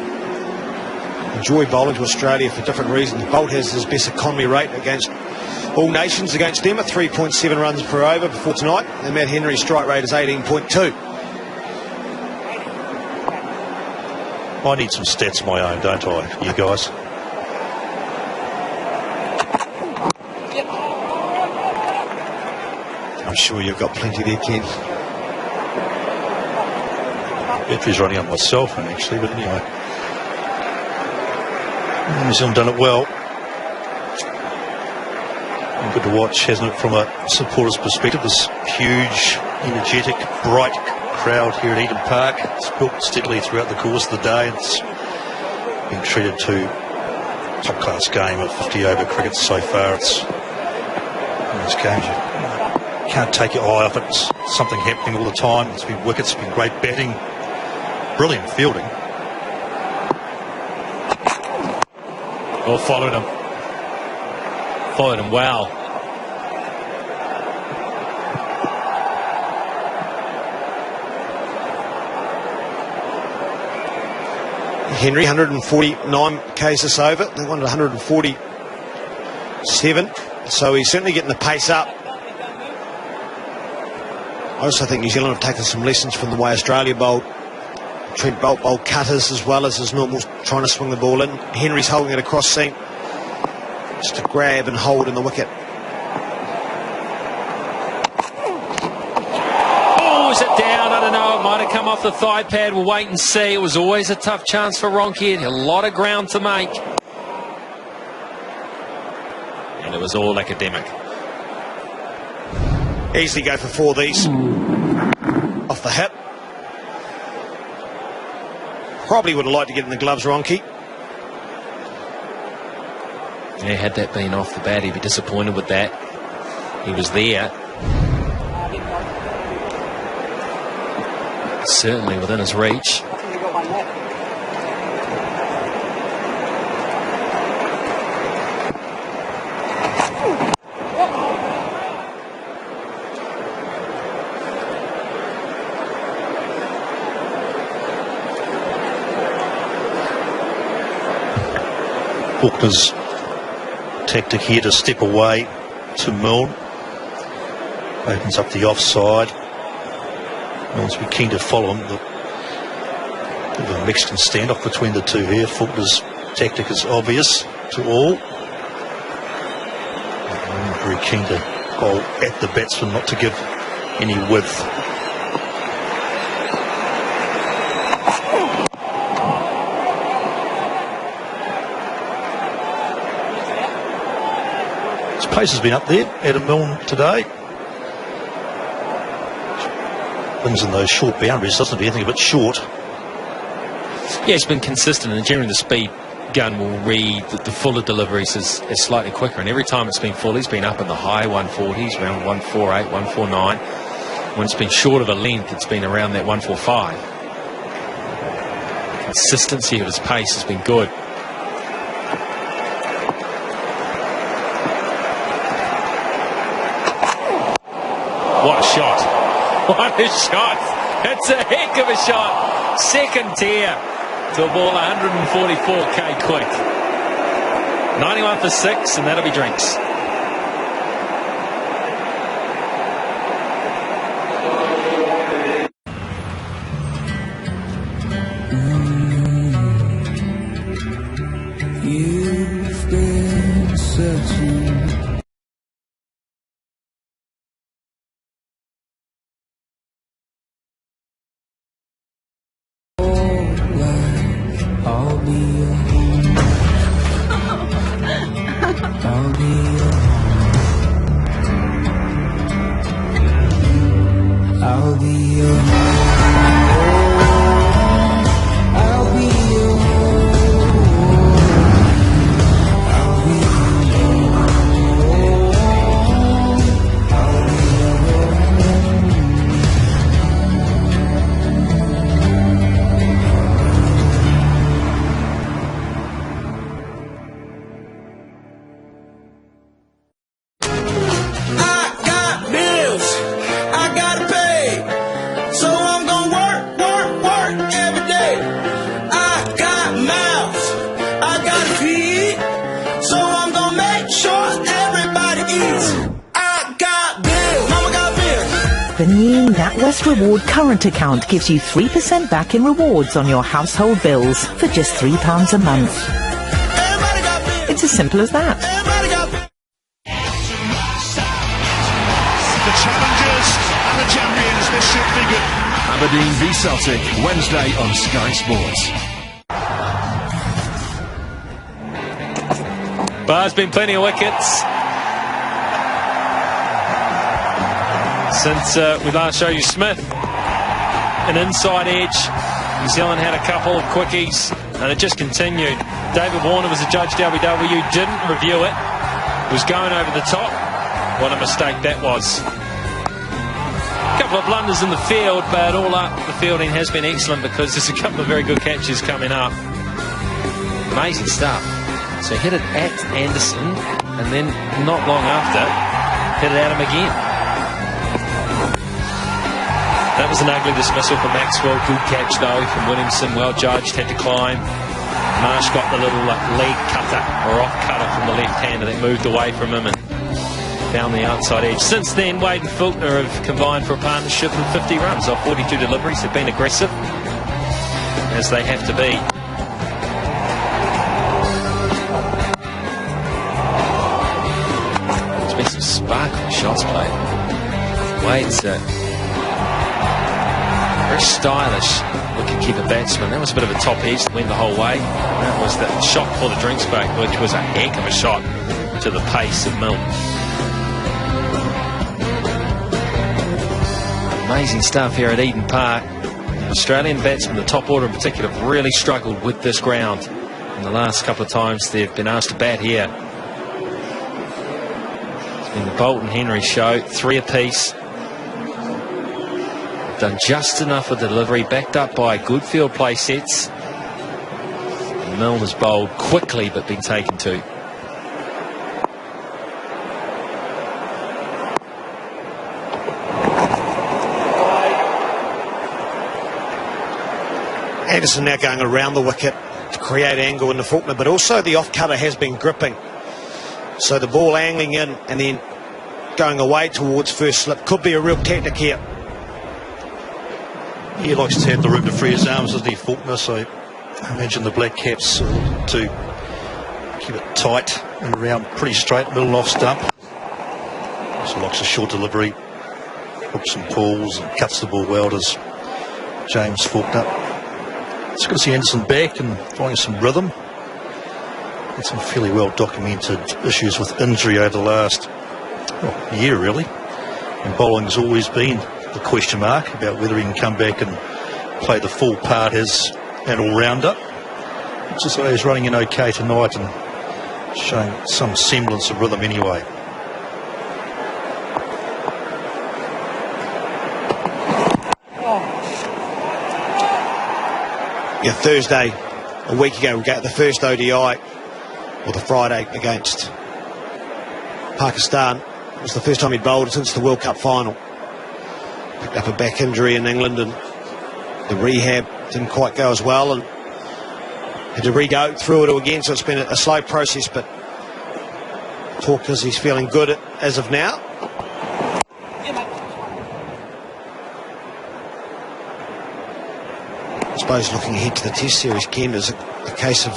enjoy bowling to Australia for different reasons. Boult has his best economy rate against all nations against them at 3.7 runs per over before tonight, and Matt Henry's strike rate is 18.2. I need some stats of my own, don't I, you guys? I'm sure you've got plenty there, Ken. Battery's running on my cell phone, actually, but anyway. New Zealand done it well. And good to watch, hasn't it, from a supporter's perspective. This huge, energetic, bright crowd here at Eden Park. It's built steadily throughout the course of the day. It's been treated to a top-class game of 50-over cricket so far. It's in these games, you can't take your eye off it. It's something happening all the time. It's been wickets, it's been great batting, brilliant fielding. Well, followed him. Followed him well. Henry, 149 Ks this over. They wanted 147. So he's certainly getting the pace up. I also think New Zealand have taken some lessons from the way Australia bowled. Trent Boult bowled cutters as well as his normal, trying to swing the ball in. Henry's holding it across seam just to grab and hold in the wicket. Oh, is it down? I don't know. It might have come off the thigh pad. We'll wait and see. It was always a tough chance for Ronke. A lot of ground to make. And it was all academic. Easily go for 4 of these. Off the hip. Probably would have liked to get in the gloves, Ronke. Yeah, had that been off the bat, he'd be disappointed with that. He was there. Certainly within his reach. Faulkner's tactic here to step away to Milne. Opens up the offside. Milne's be keen to follow him. Bit of a Mexican standoff between the two here. Faulkner's tactic is obvious to all. Very keen to bowl at the batsman, not to give any width. Pace has been up there, Adam Milne today. Brings in those short boundaries, doesn't it? Anything a bit short. Yeah, it's been consistent, and generally the speed gun will read the fuller deliveries as slightly quicker, and every time it's been full, he's been up in the high 140s, around 148, 149. When it's been short of a length, it's been around that 145. The consistency of his pace has been good. What a shot. What a shot. It's a heck of a shot. Second tier to a ball 144k quick. 91 for 6, and that'll be drinks. You've been searching. I'll be your home. I'll be your home. I'll be your home. I'll be your home. I'll be your home. I'll be your home. I got bills I gotta pay, so I'm gonna work every day. I got mouths I gotta feed, so I'm gonna make sure everybody eats. I got bills, mama got bills. The new NatWest Reward current account gives you 3% back in rewards on your household bills for just £3 a month. It's as simple as that. The challengers and the champions, this should be good. Aberdeen v Celtic, Wednesday on Sky Sports. Bar's been plenty of wickets since we last showed you Smith. An inside edge. New Zealand had a couple of quickies and it just continued. David Warner was a judge, WW, didn't review it. Was going over the top. What a mistake that was. A couple of blunders in the field, but all up, the fielding has been excellent because there's a couple of very good catches coming up. Amazing stuff. So hit it at Anderson, and then not long after, hit it at him again. That was an ugly dismissal from Maxwell. Good catch, though, from Williamson. Well judged, had to climb. Marsh got the little leg cutter, or off cutter from the left hander that moved away from him and down the outside edge. Since then, Wade and Fulkner have combined for a partnership of 50 runs off 42 deliveries. They've been aggressive, as they have to be. There's been some sparkling shots played. Wade's very stylish looking keeper batsman. That was a bit of a top edge that went the whole way. That was the shot for the drinks break, which was a heck of a shot to the pace of Milne. Amazing stuff here at Eden Park. The Australian batsmen, the top order in particular, have really struggled with this ground. In the last couple of times they've been asked to bat here. It's been the Bolt and Henry show, 3 apiece. They've done just enough of delivery, backed up by good field play sets. And Milne has bowled quickly but been taken to. Anderson now going around the wicket to create angle in the Faulkner, but also the off cutter has been gripping. So the ball angling in and then going away towards first slip could be a real tactic here. He likes to have the room to free his arms, doesn't he, Faulkner? So I imagine the Black Caps to keep it tight and around pretty straight, middle and off stump. So likes a short delivery, hooks and pulls and cuts the ball well, does James Faulkner. It's good to see Anderson back and finding some rhythm. Had some fairly well documented issues with injury over the last year, really. And bowling's always been the question mark about whether he can come back and play the full part as an all-rounder. It's just like he's running in okay tonight and showing some semblance of rhythm anyway. Yeah, Thursday, a week ago, we got the first ODI, or the Friday against Pakistan. It was the first time he'd bowled since the World Cup final. Picked up a back injury in England and the rehab didn't quite go as well and had to re-go through it all again, so it's been a slow process, but Faulkner's, he's feeling good as of now. I suppose looking ahead to the Test series, Ken, is a case of,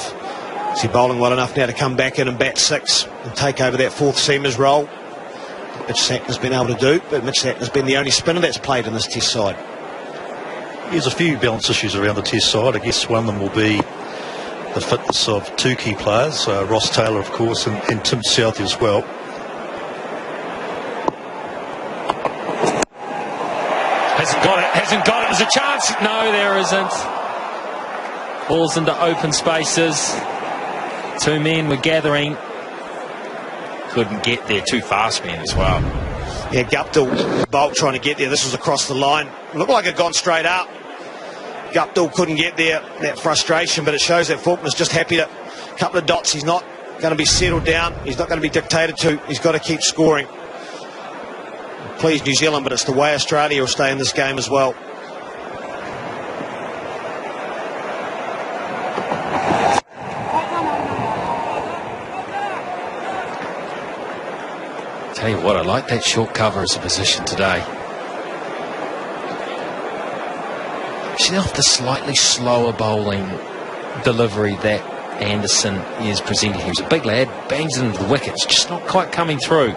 is he bowling well enough now to come back in and bat 6 and take over that fourth seamer's role? Mitch Santner's been able to do, but Mitch Santner's been the only spinner that's played in this Test side. There's a few balance issues around the Test side. I guess one of them will be the fitness of 2 key players, Ross Taylor, of course, and Tim Southey as well. Hasn't got it. There's a chance. No, there isn't. Balls into open spaces. 2 men were gathering. Couldn't get there. 2 fast men as well. Yeah, Guptill, Bolt trying to get there. This was across the line. Looked like it gone straight up. Guptill couldn't get there. That frustration, but it shows that Faulkner's just happy to a couple of dots. He's not going to be settled down. He's not going to be dictated to. He's got to keep scoring. Please, New Zealand, but it's the way Australia will stay in this game as well. Tell you what, I like that short cover as a position today. Actually, off the slightly slower bowling delivery that Anderson is presenting. He was a big lad, bangs it into the wickets, just not quite coming through.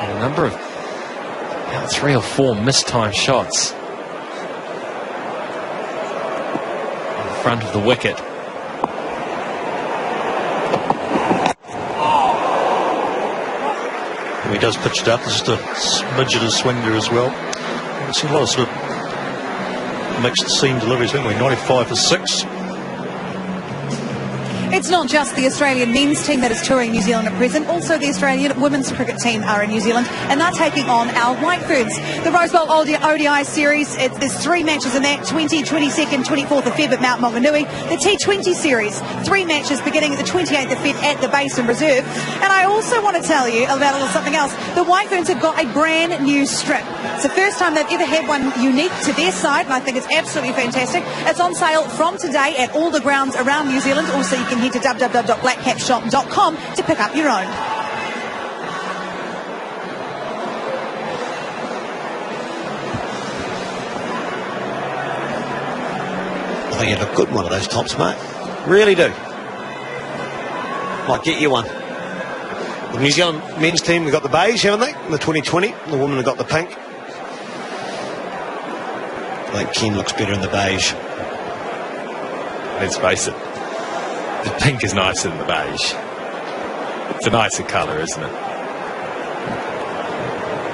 And a number of about 3 or 4 mistimed shots in front of the wicket. He does pitch it up. There's just a smidge of swing there as well. We've seen a lot of sort of mixed seam deliveries, haven't we? 95 for 6. It's not just the Australian men's team that is touring New Zealand at present. Also, the Australian women's cricket team are in New Zealand, and they're taking on our White Ferns. The Rose Bowl ODI series, there's 3 matches in that, 20, 22nd, 24th of Feb at Mount Maunganui. The T20 series, 3 matches beginning at the 28th of Feb at the Basin Reserve. And I also want to tell you about a little something else. The White Ferns have got a brand new strip. It's the first time they've ever had one unique to their side, and I think it's absolutely fantastic. It's on sale from today at all the grounds around New Zealand. Also, you can head to www.blackcapshop.com to pick up your own. I think you'd look good in one of those tops, mate. Really do. Might get you one. The New Zealand men's team, they've got the beige, haven't they? In the 2020. The women have got the pink. I think Ken looks better in the beige. Let's face it, the pink is nicer than the beige. It's a nicer colour, isn't it?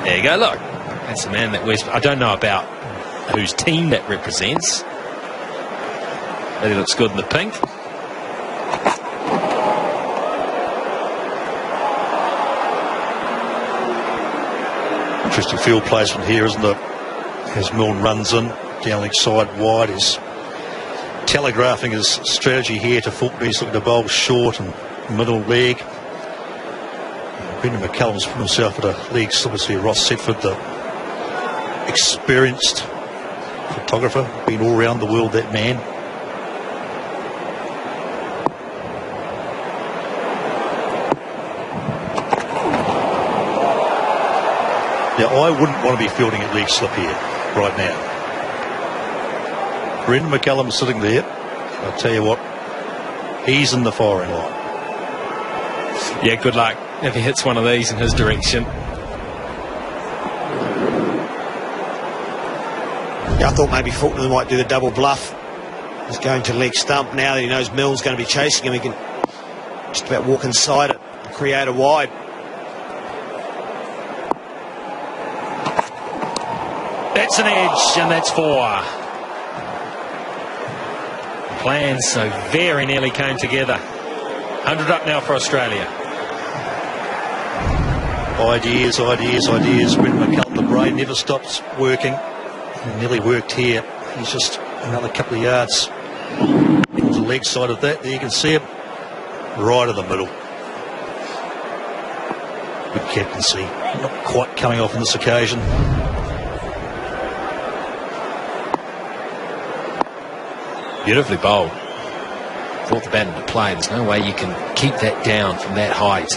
There you go, look. That's the man that wears... I don't know about whose team that represents. But he looks good in the pink. Interesting field placement here, isn't it? As Milne runs in, down leg side wide, is telegraphing his strategy here to Faulkner. He's looking to bowl short and middle leg. Brendan McCullum's put himself at a leg slip. Obviously Ross Setford, the experienced photographer, been all around the world, that man. Now, I wouldn't want to be fielding at leg slip here right now. Brendan McCullum sitting there. I'll tell you what, he's in the firing line. Yeah, good luck if he hits one of these in his direction. Yeah, I thought maybe Faulkner might do the double bluff. He's going to leg stump now that he knows Milne's going to be chasing him. He can just about walk inside it and create a wide. That's an edge, and that's 4. Plans so very nearly came together. 100 up now for Australia. Ideas. Brendan McCullum, the brain never stops working. He nearly worked here. He's just another couple of yards towards the leg side of that. There you can see him. Right in the middle. Good captaincy. Not quite coming off on this occasion. Beautifully bowled. Thought the bat into play. There's no way you can keep that down from that height.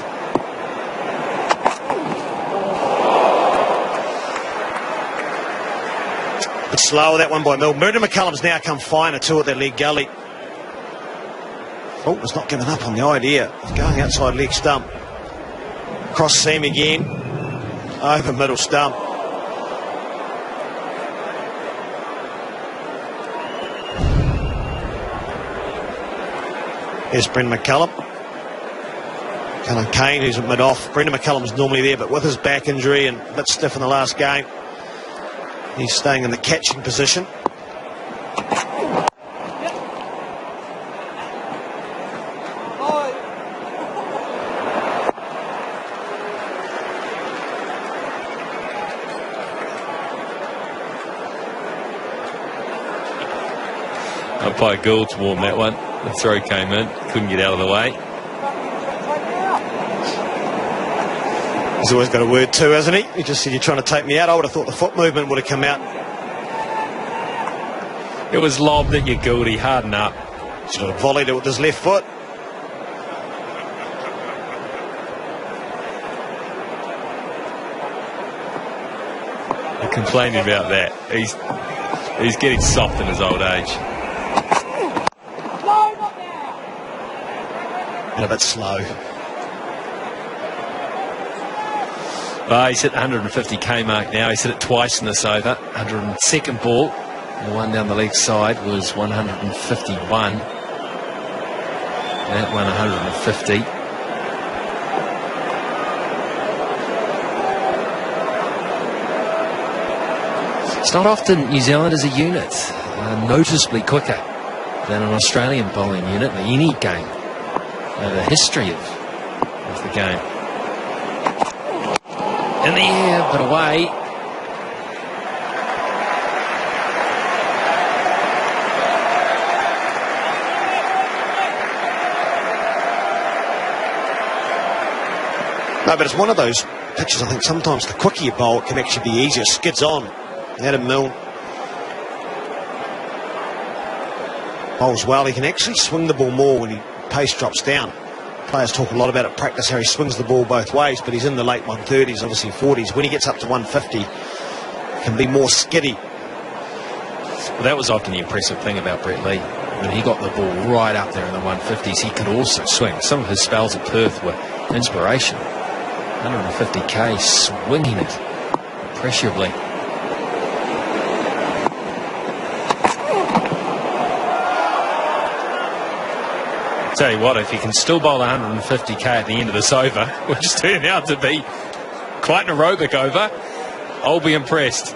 Bit slower, that one by Mill. Brendan McCullum's now come finer too at that leg gully. Oh, he's not giving up on the idea. He's going outside leg stump. Cross seam again. Over middle stump. Here's Brendan McCullum. Callum Kane, who's at mid-off. Brendan McCullum's normally there, but with his back injury and a bit stiff in the last game, he's staying in the catching position. Umpire Gould's warned that one. The throw came in, couldn't get out of the way. He's always got a word too, hasn't he? He just said, "You're trying to take me out." I would have thought the foot movement would have come out. It was lobbed at you, Gouldy. Harden up. Should have volleyed it with his left foot. I'm complaining about that. He's getting soft in his old age. And a bit slow. He's hit 150k mark now. He's hit it twice in this over. 102nd ball. The one down the leg side was 151. That one 150. It's not often New Zealand as a unit noticeably quicker than an Australian bowling unit in any game. The history of the game. In the air, but away. No, but it's one of those pitches, I think sometimes the quicker you bowl, it can actually be easier. Skids on. Adam Milne bowls well. He can actually swing the ball more when he pace drops down. Players talk a lot about it, practice how he swings the ball both ways, but he's in the late 130s, obviously 40s. When he gets up to 150, can be more skiddy. Well, that was often the impressive thing about Brett Lee. When he got the ball right up there in the 150s, he could also swing. Some of his spells at Perth were inspiration. 150k, swinging it appreciably. Tell you what, if he can still bowl 150k at the end of this over, which turned out to be quite an aerobic over, I'll be impressed.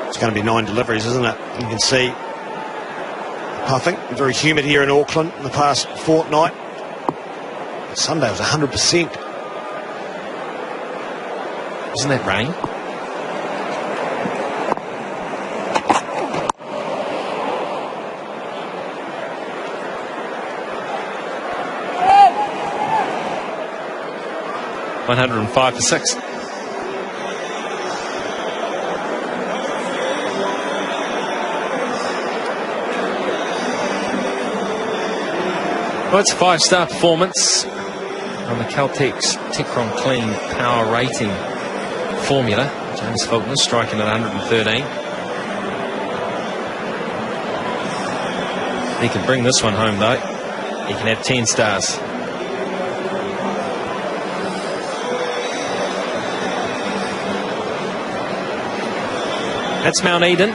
It's going to be 9 deliveries, isn't it? You can see puffing. Very humid here in Auckland in the past fortnight. Sunday was 100%. Isn't that rain? $105 for 6. Well, it's a 5-star performance on the Caltex Techron Clean Power Rating formula. James Faulkner striking at 113. He can bring this one home though. He can have 10 stars. That's Mount Eden,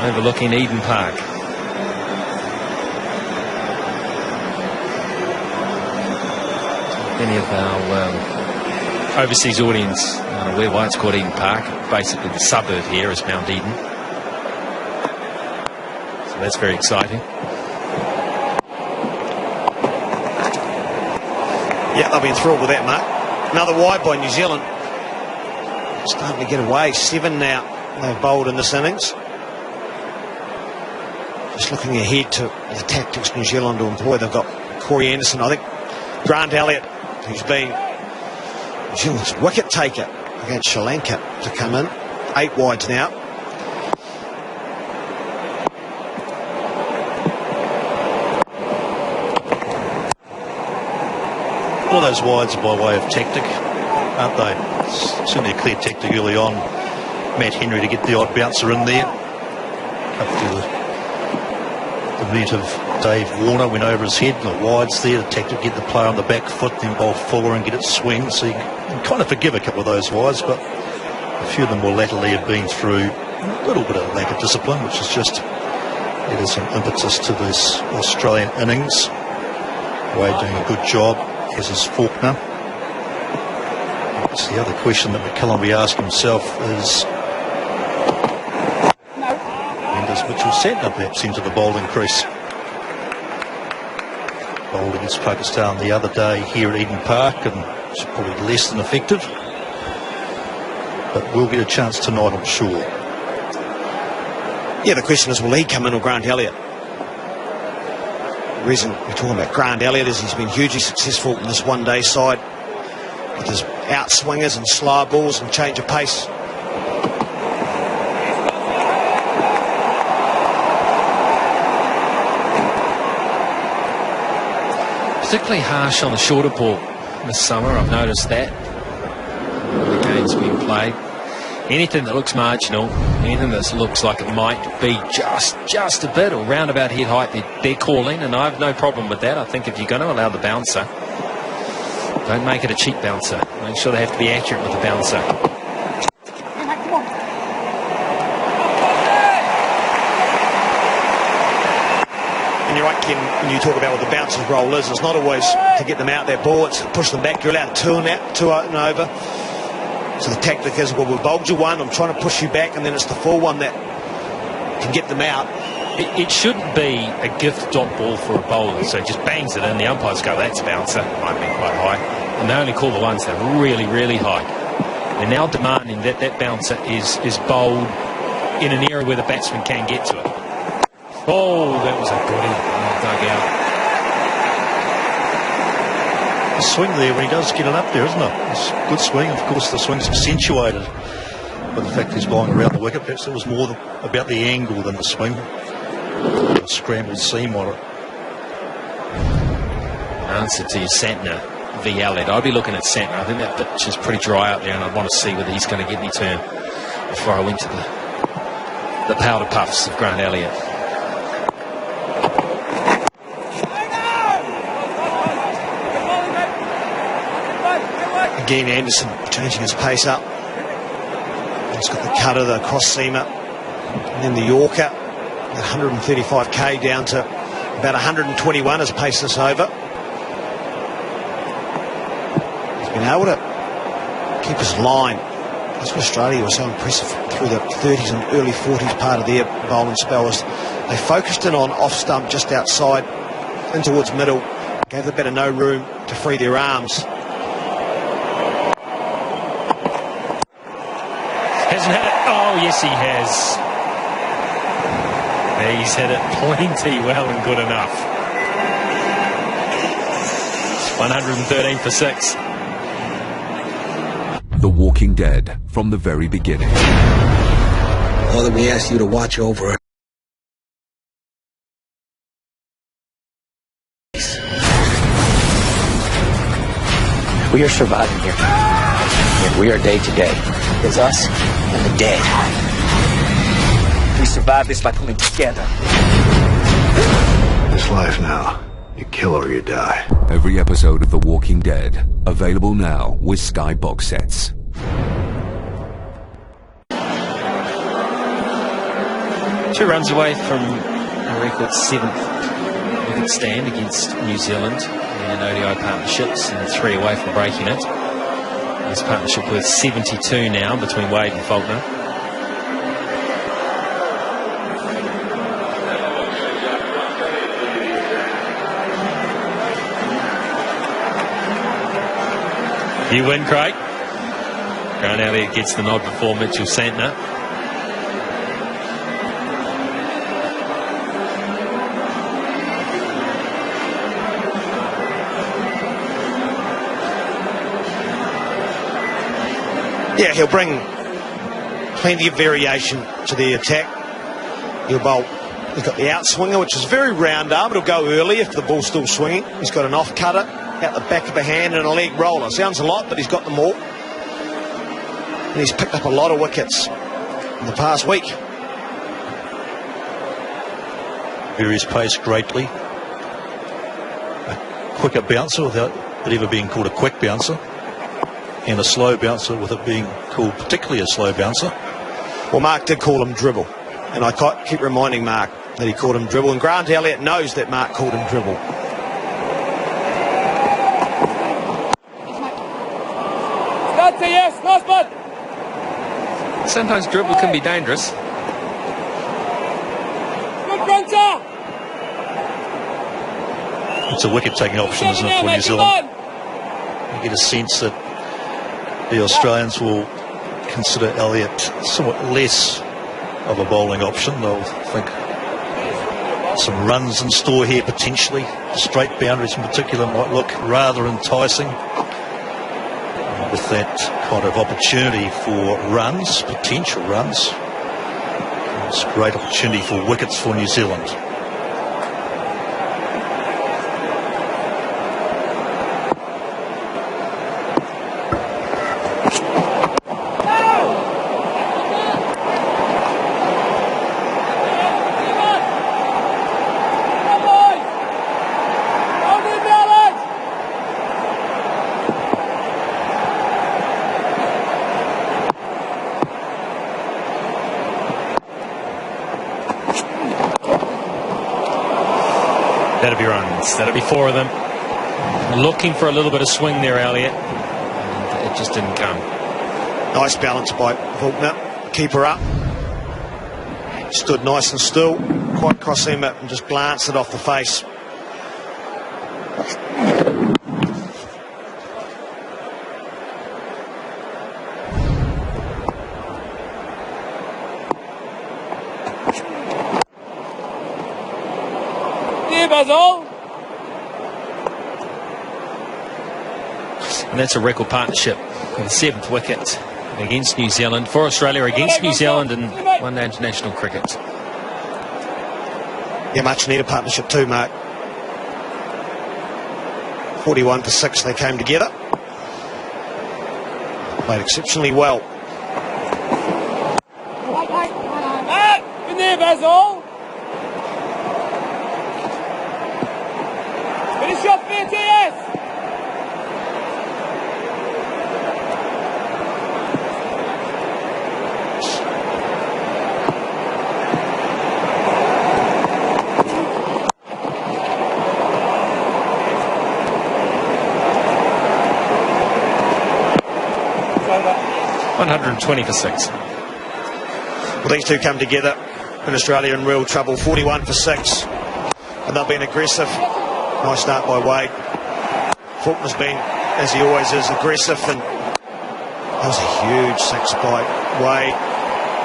overlooking Eden Park. Many of our overseas audience are aware why it's called Eden Park. Basically the suburb here is Mount Eden. So that's very exciting. Yeah, they'll be enthralled with that, Mark. Another wide by New Zealand. Starting to get away. 7 now they've bowled in this innings. Just looking ahead to the tactics New Zealand to employ. They've got Corey Anderson, I think. Grant Elliott, who's been New Zealand's wicket taker against Sri Lanka to come in. 8 wides now. All those wides are by way of tactic, aren't they? It's certainly a clear tactic early on. Matt Henry to get the odd bouncer in there. Up to the meat of Dave Warner went over his head. The wides there, the tactic, get the player on the back foot, then bowl fuller and get it swing. So you can kind of forgive a couple of those wides, but a few of them more latterly have been through a little bit of lack of discipline, which is just added some impetus to this Australian innings. Wade doing a good job, as is Faulkner. That's the other question that McCullum will be asking himself is, when does Mitchell Santner perhaps into the bowling crease? Bowled against Pakistan the other day here at Eden Park, and it's probably less than effective. But we'll get a chance tonight, I'm sure. Yeah, the question is, will he come in or Grant Elliott? The reason we're talking about Grant Elliott is he's been hugely successful in this one-day side with his outswingers and slower balls and change of pace. Particularly harsh on the shorter ball this summer, I've noticed that. The games being played. Anything that looks marginal, anything that looks like it might be just a bit or roundabout head height, they're calling, and I have no problem with that. I think if you're going to allow the bouncer, don't make it a cheap bouncer. Make sure they have to be accurate with the bouncer. And you're right, Ken, when you talk about what the bouncer's role is, it's not always to get them out their ball, it's to push them back. You're allowed 2 and over. So the tactic is, well, we've bowled you one, I'm trying to push you back, and then it's the full one that can get them out. It shouldn't be a gift dot ball for a bowler, so it just bangs it in. The umpires go, that's a bouncer, might be quite high. And they only call the ones that are really, really high. They're now demanding that that bouncer is bowled in an area where the batsman can get to it. Oh, that was a goodie. Dug out. The swing there when he does get it up there, isn't it? It's a good swing. Of course, the swing's accentuated by the fact he's bowling around the wicket. Perhaps it was more about the angle than the swing. A scrambled seam on it. Answer to Santner v. Elliott. I'd be looking at Santner. I think that pitch is pretty dry out there, and I'd want to see whether he's going to get any turn before I went to the powder puffs of Grant Elliott. Again, Anderson changing his pace up. He's got the cutter, the cross seamer, and then the Yorker. 135k down to about 121 as pace this over. He's been able to keep his line. That's why Australia was so impressive through the 30s and early 40s part of their bowling spell. Was they focused in on off stump just outside, in towards middle, gave the batter no room to free their arms. Hasn't had it. Oh, yes, he has. He's hit it plenty well and good enough. 113 for 6. The Walking Dead from the very beginning. All that we ask you to watch over. We are surviving here. And we are day to day. It's us and the dead. We survive this by pulling together. This life now, you kill or you die. Every episode of The Walking Dead, available now with Sky box sets. 2 runs away from a record 7th wicket stand against New Zealand and ODI partnerships, and 3 away from breaking it. This partnership worth 72 now between Wade and Faulkner. You win, Craig. Grant Elliott gets the nod before Mitchell Santner. Yeah, he'll bring plenty of variation to the attack. He'll bowl. He's got the outswinger, which is very round arm. It'll go early if the ball's still swinging. He's got an off cutter out the back of the hand and a leg roller. Sounds a lot, but he's got them all. And he's picked up a lot of wickets in the past week. Varies pace greatly. A quicker bouncer without it ever being called a quick bouncer, and a slow bouncer with it being called particularly a slow bouncer. Well, Mark did call him dribble, and I keep reminding Mark that he called him dribble, and Grant Elliott knows that Mark called him dribble. Yes, nice bud. Sometimes dribble can be dangerous. Good Grunter. It's a wicket-taking option, isn't it, for New Zealand? You get a sense that the Australians will consider Elliott somewhat less of a bowling option. They'll think some runs in store here potentially. Straight boundaries in particular might look rather enticing. With that kind of opportunity for runs, potential runs, it's a great opportunity for wickets for New Zealand. That'll be runs. That'll be 4 of them. Looking for a little bit of swing there, Elliott. And it just didn't come. Nice balance by Faulkner. Keeper up. Stood nice and still. Quite cross him up and just glanced it off the face. And that's a record partnership with the 7th wicket against New Zealand, for Australia against New Zealand in one-day international cricket. Yeah, much needed partnership too, Mark. 41 for 6 they came together. Played exceptionally well. In there, Basil. Finish off there, TS. Over. 120 for 6. Well, these two come together in Australia in real trouble. 41 for 6. And they've been aggressive. Nice start by Wade. Faulkner's been, as he always is, aggressive, and that was a huge 6 by Wade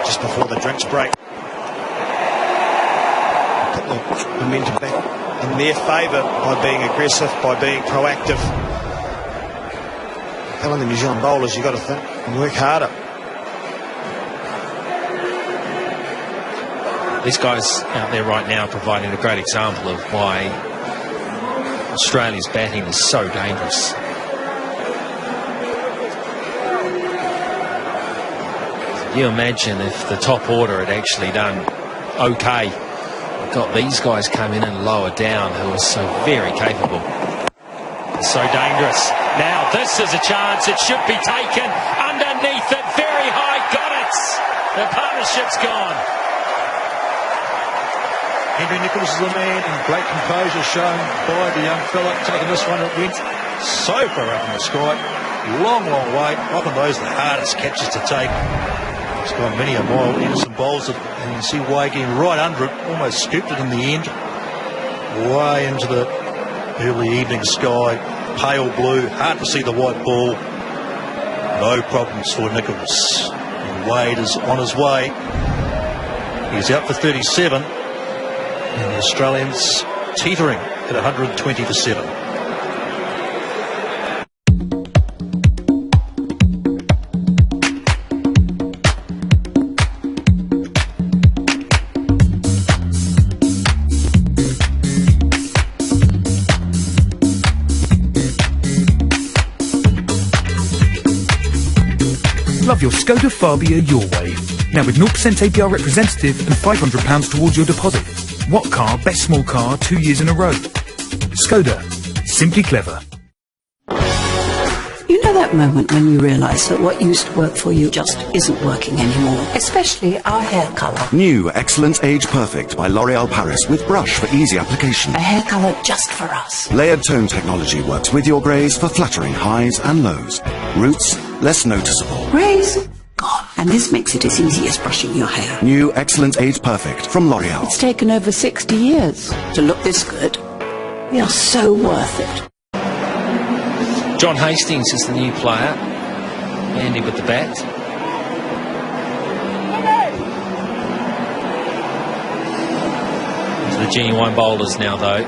just before the drinks break. Put the momentum back in their favour by being aggressive, by being proactive. Telling the New Zealand bowlers, you've got to think and work harder. These guys out there right now providing a great example of why Australia's batting is so dangerous. Can you imagine if the top order had actually done okay? Got these guys come in and lower down, who are so very capable. So dangerous. Now this is a chance. It should be taken underneath it. Very high. Got it. The partnership's gone. Henry Nichols is the man, and great composure shown by the young fella. Taking this one, it went so far up in the sky. Long, long way. Often those are the hardest catches to take. It's gone many a mile into some bowls, and you can see Way getting right under it, almost scooped it in the end. Way into the early evening sky, pale blue, hard to see the white ball. No problems for Nichols. And Wade is on his way. He's out for 37. And the Australians teetering at 120 for 7. love your Skoda Fabia your way. Now with 0% APR representative and £500 towards your deposit. What car? Best small car 2 years in a row. Skoda. Simply clever. You know that moment when you realise that what used to work for you just isn't working anymore? Especially our hair colour. New Excellence Age Perfect by L'Oréal Paris with brush for easy application. A hair colour just for us. Layered tone technology works with your greys for flattering highs and lows. Roots, less noticeable. Greys? God. And this makes it as easy as brushing your hair. New Excellence Age Perfect from L'Oréal. It's taken over 60 years to look this good. We are so worth it. John Hastings is the new player. Andy with the bat. Into the genuine bowlers now, though.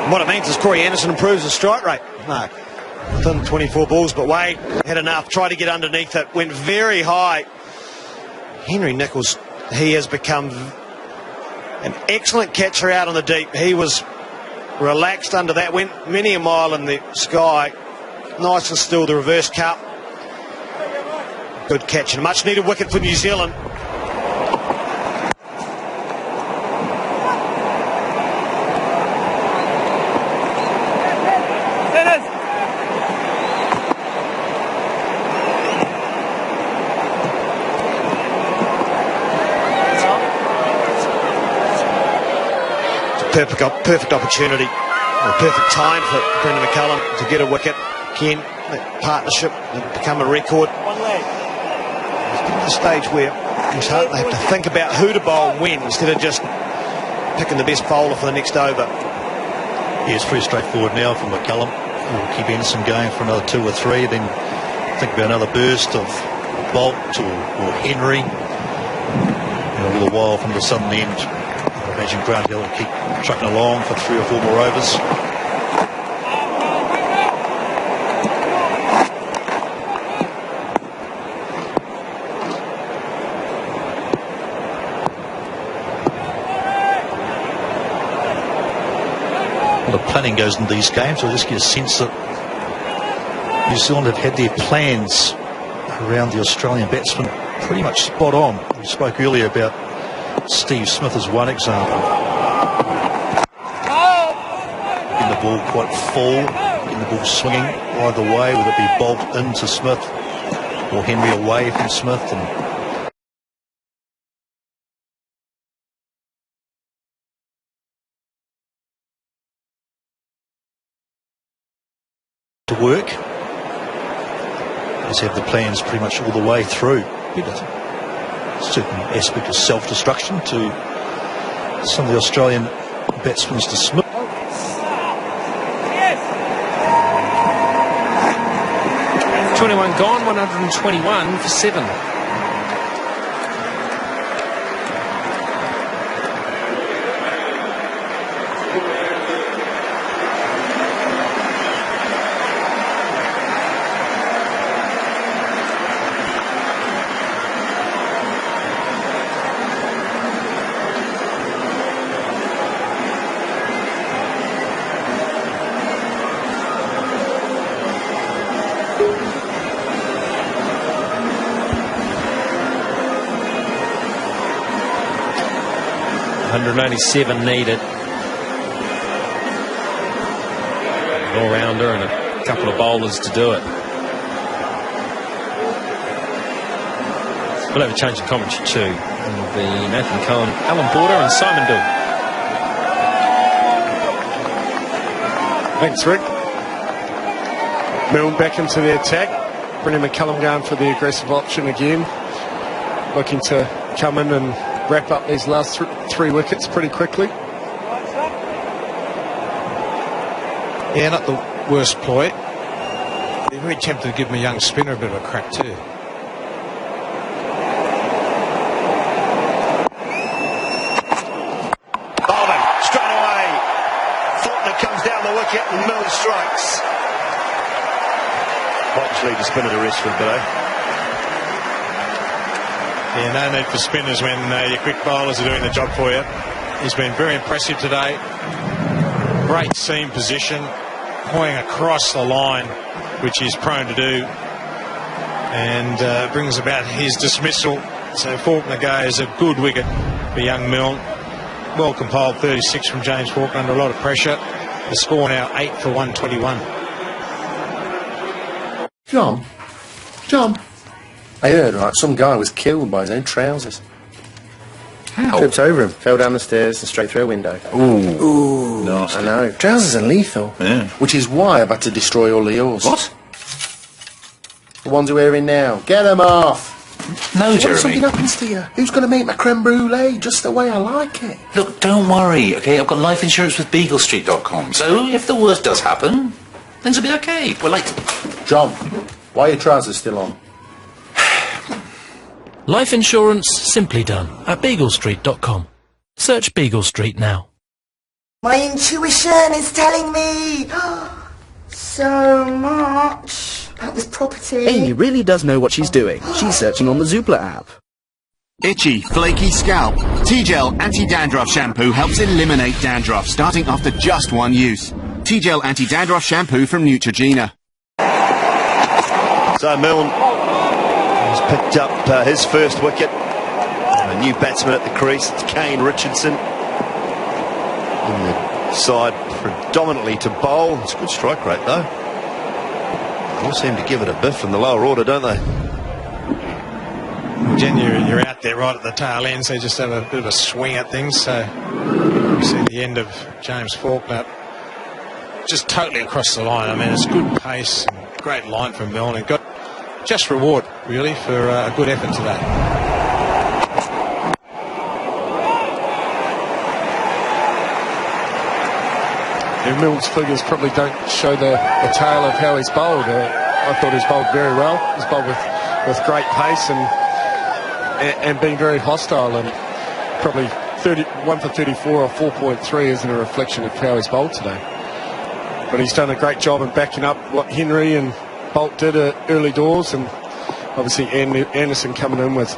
What it means is Corey Anderson improves his strike rate. No, within 24 balls, but Wade had enough. Tried to get underneath it, went very high. Henry Nicholls, he has become an excellent catcher out on the deep. He was relaxed under that, went many a mile in the sky. Nice and still, the reverse cut. Good catch and a much needed wicket for New Zealand. Perfect opportunity, or perfect time for Brendan McCullum to get a wicket. Again, that partnership will become a record. It's at the stage where they have to think about who to bowl and when, instead of just picking the best bowler for the next over. Yeah, it's pretty straightforward now for McCullum. We'll keep Anderson going for another 2 or 3, then think about another burst of Bolt or Henry. And all the while from the southern end, I imagine Grant Hill will keep trucking along for 3 or 4 more overs. A lot of planning goes into these games, so I just get a sense that New Zealand have had their plans around the Australian batsmen pretty much spot on. We spoke earlier about Steve Smith as one example. In the ball quite full, in the ball swinging either way, whether it be Bolt into Smith or Henry away from Smith. And to work, just have the plans pretty much all the way through. He doesn't. Certain aspect of self-destruction to some of the Australian batsmen to Smith. Yes. 21 gone, 121 for 7. Only 7 needed. An all-rounder and a couple of bowlers to do it. We'll have a change of commentary too. It'll be Nathan Cohen, Alan Porter and Simon Dill. Thanks, Rick. Milne back into the attack. Brendan McCullum going for the aggressive option again. Looking to come in and wrap up these last 3 wickets pretty quickly. Yeah, not the worst ploy. They're very tempted to give my young spinner a bit of a crack too. Bowling straight away. Faulkner comes down the wicket and Milne strikes. Box lead to spin at a rest for a bit, eh? Yeah, no need for spinners when your quick bowlers are doing the job for you. He's been very impressive today. Great seam position, pointing across the line, which he's prone to do, and brings about his dismissal. So Faulkner goes a good wicket for young Milne. Well compiled 36 from James Faulkner under a lot of pressure. The score now 8 for 121. John, I heard, right, some guy was killed by his own trousers. How? Tripped over him, fell down the stairs and straight through a window. Ooh. I know. Trousers are lethal. Yeah. Which is why I've had to destroy all of yours. What? The ones you're wearing now. Get them off! No, What Jeremy. if something happens to you? Who's going to make my creme brulee just the way I like it? Look, don't worry, okay? I've got life insurance with BeagleStreet.com, so if the worst does happen, things will be okay. We're like... John, why are your trousers still on? Life insurance simply done at BeagleStreet.com. Search Beagle Street now. My intuition is telling me so much about this property. Amy really does know what she's doing. She's searching on the Zoopla app. Itchy, flaky scalp. T-Gel Anti-Dandruff Shampoo helps eliminate dandruff starting after just one use. T-Gel Anti-Dandruff Shampoo from Neutrogena. So Milne has picked up his first wicket. A new batsman at the crease. It's Kane Richardson. In the side predominantly to bowl. It's a good strike rate though. They all seem to give it a biff in the lower order, don't they? Jen, you're out there right at the tail end, so you just have a bit of a swing at things. So you see the end of James Faulkner just totally across the line. I mean, it's good pace and great line from Milne, and got just reward really for a good effort today. Milne's figures probably don't show the tale of how he's bowled. I thought he's bowled very well. He's bowled with great pace and being very hostile, and probably 1 for 34 or 4.3 isn't a reflection of how he's bowled today. But he's done a great job in backing up what Henry and Bolt did early doors, and obviously Anderson coming in with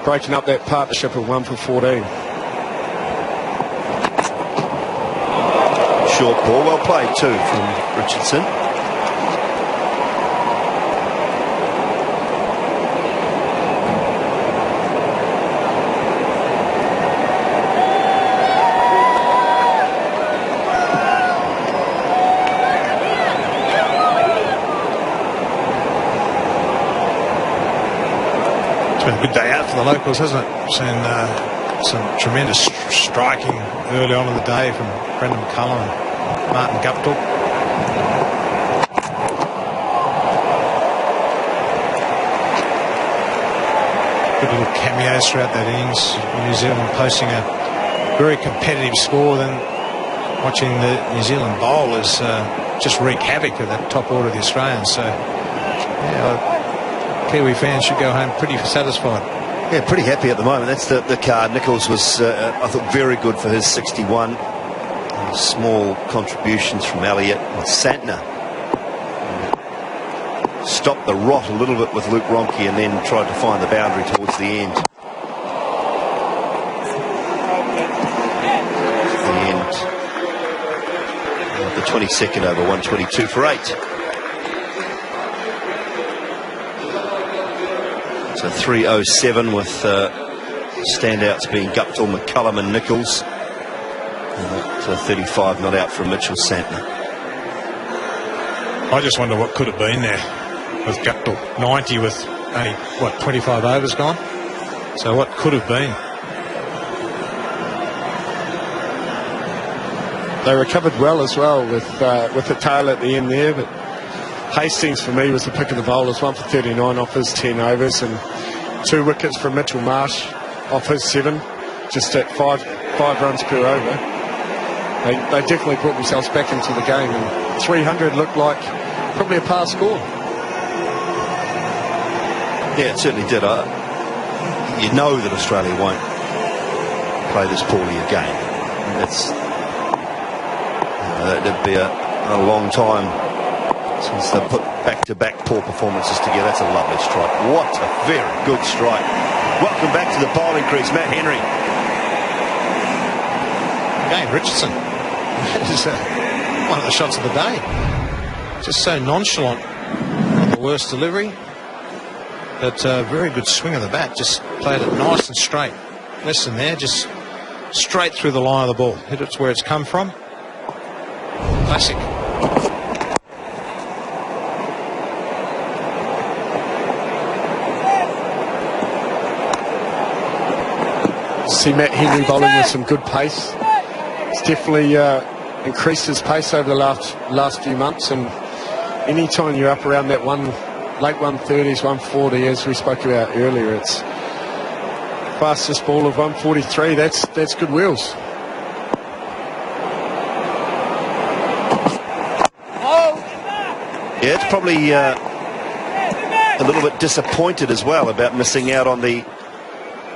breaking up that partnership of 1 for 14. Short ball, well played too from Richardson. It's been a good day out for the locals, hasn't it? Seen some tremendous striking early on in the day from Brendan McCullum and Martin Guptill. Good little cameos throughout that innings. New Zealand posting a very competitive score, then watching the New Zealand bowlers just wreak havoc of that top order of the Australians. So, yeah, Kiwi fans should go home pretty satisfied. Yeah, pretty happy at the moment. That's the card. Nichols was, I thought, very good for his 61. Small contributions from Elliott and Santner. Stopped the rot a little bit with Luke Ronke and then tried to find the boundary towards the end. The 22nd over 122 for 8. So 307 with standouts being Guptill, McCullum and Nichols. And 35 not out from Mitchell Santner. I just wonder what could have been there with Guptill. 90 with only, 25 overs gone? So what could have been? They recovered well as well with the tail at the end there, but Hastings for me was the pick of the bowlers. 1 for 39 off his 10 overs and 2 wickets from Mitchell Marsh off his 7, just at 5 runs per over. They definitely brought themselves back into the game, and 300 looked like probably a par score. Yeah, it certainly did. You know that Australia won't play this poorly again. It'd be a long time since they put back-to-back poor performances together. That's a lovely strike. What a very good strike. Welcome back to the bowling crease, Matt Henry. Again, Richardson. That is one of the shots of the day. Just so nonchalant. Not the worst delivery, but very good swing of the bat. Just played it nice and straight. Less than there, just straight through the line of the ball. Hit it where it's come from. Classic. See Matt Henry bowling with some good pace. It's definitely increased his pace over the last few months, and anytime you're up around that late 130s, 140, as we spoke about earlier, it's fastest ball of 143. That's good wheels. Yeah, it's probably a little bit disappointed as well about missing out on the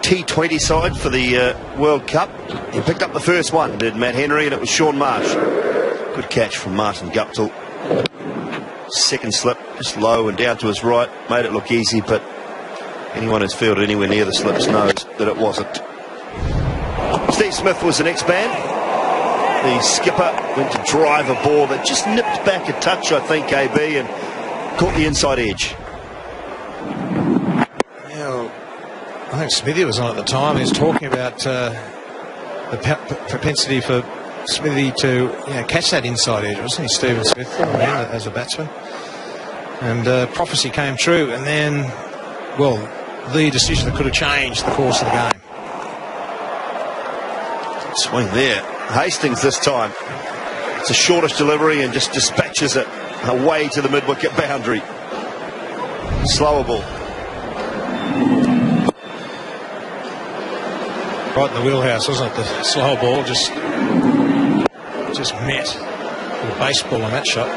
T20 side for the World Cup. He picked up the first one, did Matt Henry, and it was Sean Marsh. Good catch from Martin Guptill. Second slip, just low and down to his right, made it look easy, but anyone who's fielded anywhere near the slips knows that it wasn't. Steve Smith was the next man. The skipper went to drive a ball that just nipped back a touch, I think, AB, and caught the inside edge. I think Smithy was on at the time. He was talking about the propensity for Smithy to catch that inside edge, wasn't he, Stephen Smith, as a batsman? And prophecy came true, and then, well, the decision that could have changed the course of the game. Swing there. Hastings this time. It's a shortish delivery and just dispatches it away to the mid-wicket boundary. Slower ball. Right in the wheelhouse, wasn't it? The slow ball just met the baseball on that shot.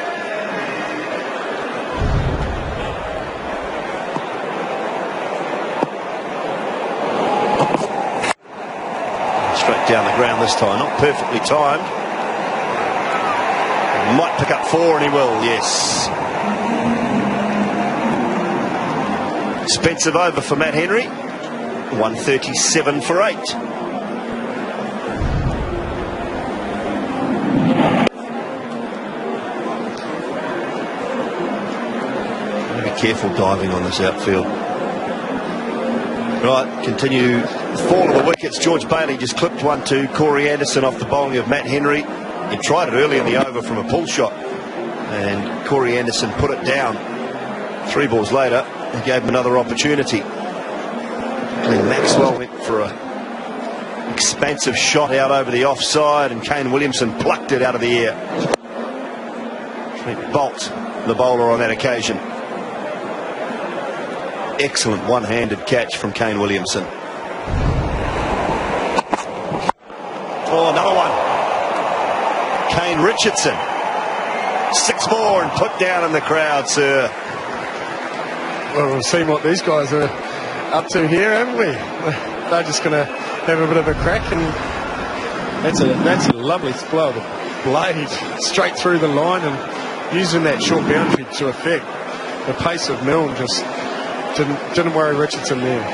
Straight down the ground this time, not perfectly timed. Might pick up 4, and he will, yes. Expensive over for Matt Henry. 137 for 8. Be careful diving on this outfield. Right, continue fall of the wickets. George Bailey just clipped one to Corey Anderson off the bowling of Matt Henry. He tried it early in the over from a pull shot, and Corey Anderson put it down. 3 balls later, he gave him another opportunity. Maxwell went for an expansive shot out over the offside, and Kane Williamson plucked it out of the air. Trent Bolt, the bowler on that occasion. Excellent one-handed catch from Kane Williamson. Oh, another one. Kane Richardson. 6 more and put down in the crowd, sir. Well, we've seen what these guys are up to here, haven't we? They're just going to have a bit of a crack, and that's a lovely flow of the blade straight through the line, and using that short boundary to effect. The pace of Milne just didn't worry Richardson there.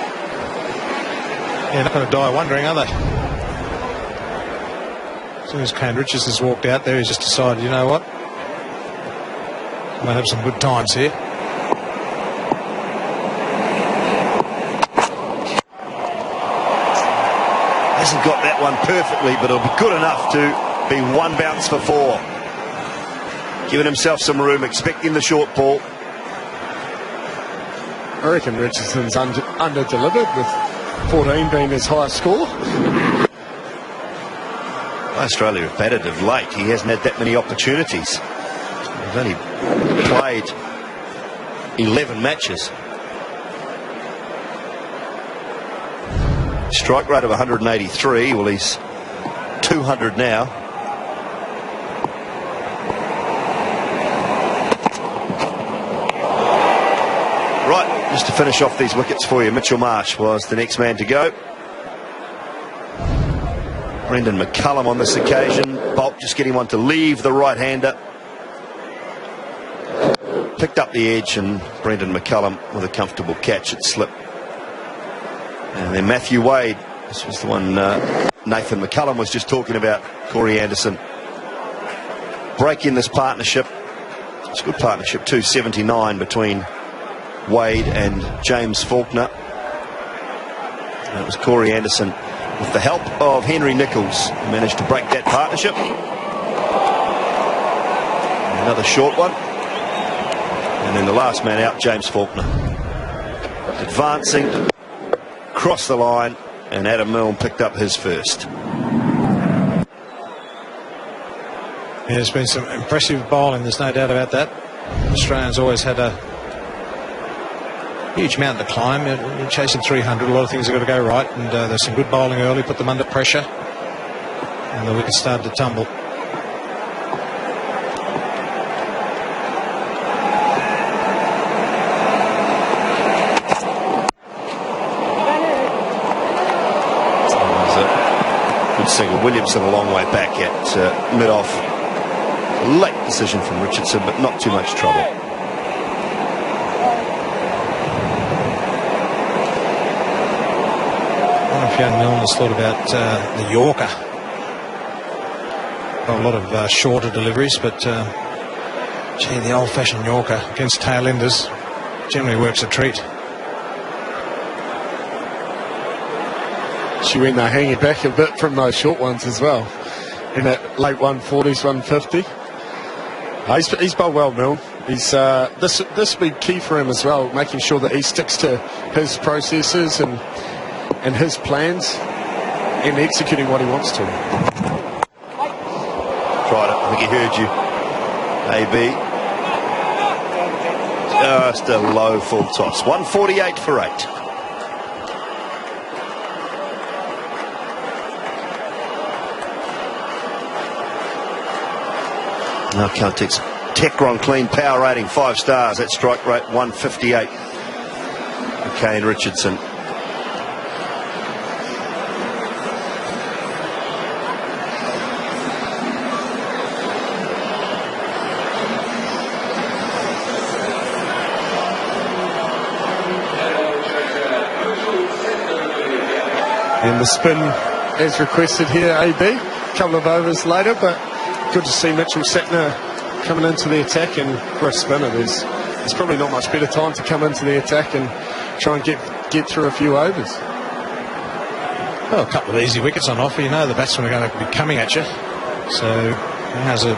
Yeah, not going to die wondering, are they? As soon as Kane Richardson's walked out there, he's just decided, you know what? I might have some good times here. Hasn't got that one perfectly, but it'll be good enough to be 1 bounce for 4. Giving himself some room, expecting the short ball. I reckon Richardson's under-delivered, with 14 being his highest score. Australia have batted of late. He hasn't had that many opportunities. He's only played 11 matches. Strike rate of 183. Well, he's 200 now. Right, just to finish off these wickets for you, Mitchell Marsh was the next man to go. Brendan McCullum on this occasion Bolt just getting one to leave the right-hander. Picked up the edge, and Brendan McCullum with a comfortable catch at slip. And then Matthew Wade, this was the one Nathan McCullum was just talking about, Corey Anderson. Breaking this partnership. It's a good partnership too, 79 between Wade and James Faulkner. And it was Corey Anderson, with the help of Henry Nichols, who managed to break that partnership. Another short one. And then the last man out, James Faulkner. Advancing, crossed the line, and Adam Milne picked up his first. Yeah, there's been some impressive bowling, there's no doubt about that. Australians always had a huge mountain to climb. You're chasing 300, a lot of things have got to go right, and there's some good bowling early, put them under pressure, and the wickets started to tumble. Good single. Williamson a long way back at mid-off. Late decision from Richardson, but not too much trouble. I don't know if young Milne has thought about the Yorker. Got a lot of shorter deliveries, but gee, the old-fashioned Yorker against tail-enders generally works a treat. She went hanging back a bit from those short ones as well. In that late 140s, 150. He's bowled well, Milne. He's this will be key for him as well, making sure that he sticks to his processes and his plans and executing what he wants to. Tried it. I think he heard you. AB. Just a low full toss. 148 for 8. Now Caltech's Techron clean power rating 5 stars. That strike rate 158. Okay, and Richardson. And the spin as requested here, AB. A couple of overs later, but good to see Mitchell Sackner coming into the attack, and for a spinner there's probably not much better time to come into the attack and try and get through a few overs. Well, a couple of easy wickets on offer. You know the batsmen are going to be coming at you, so now's a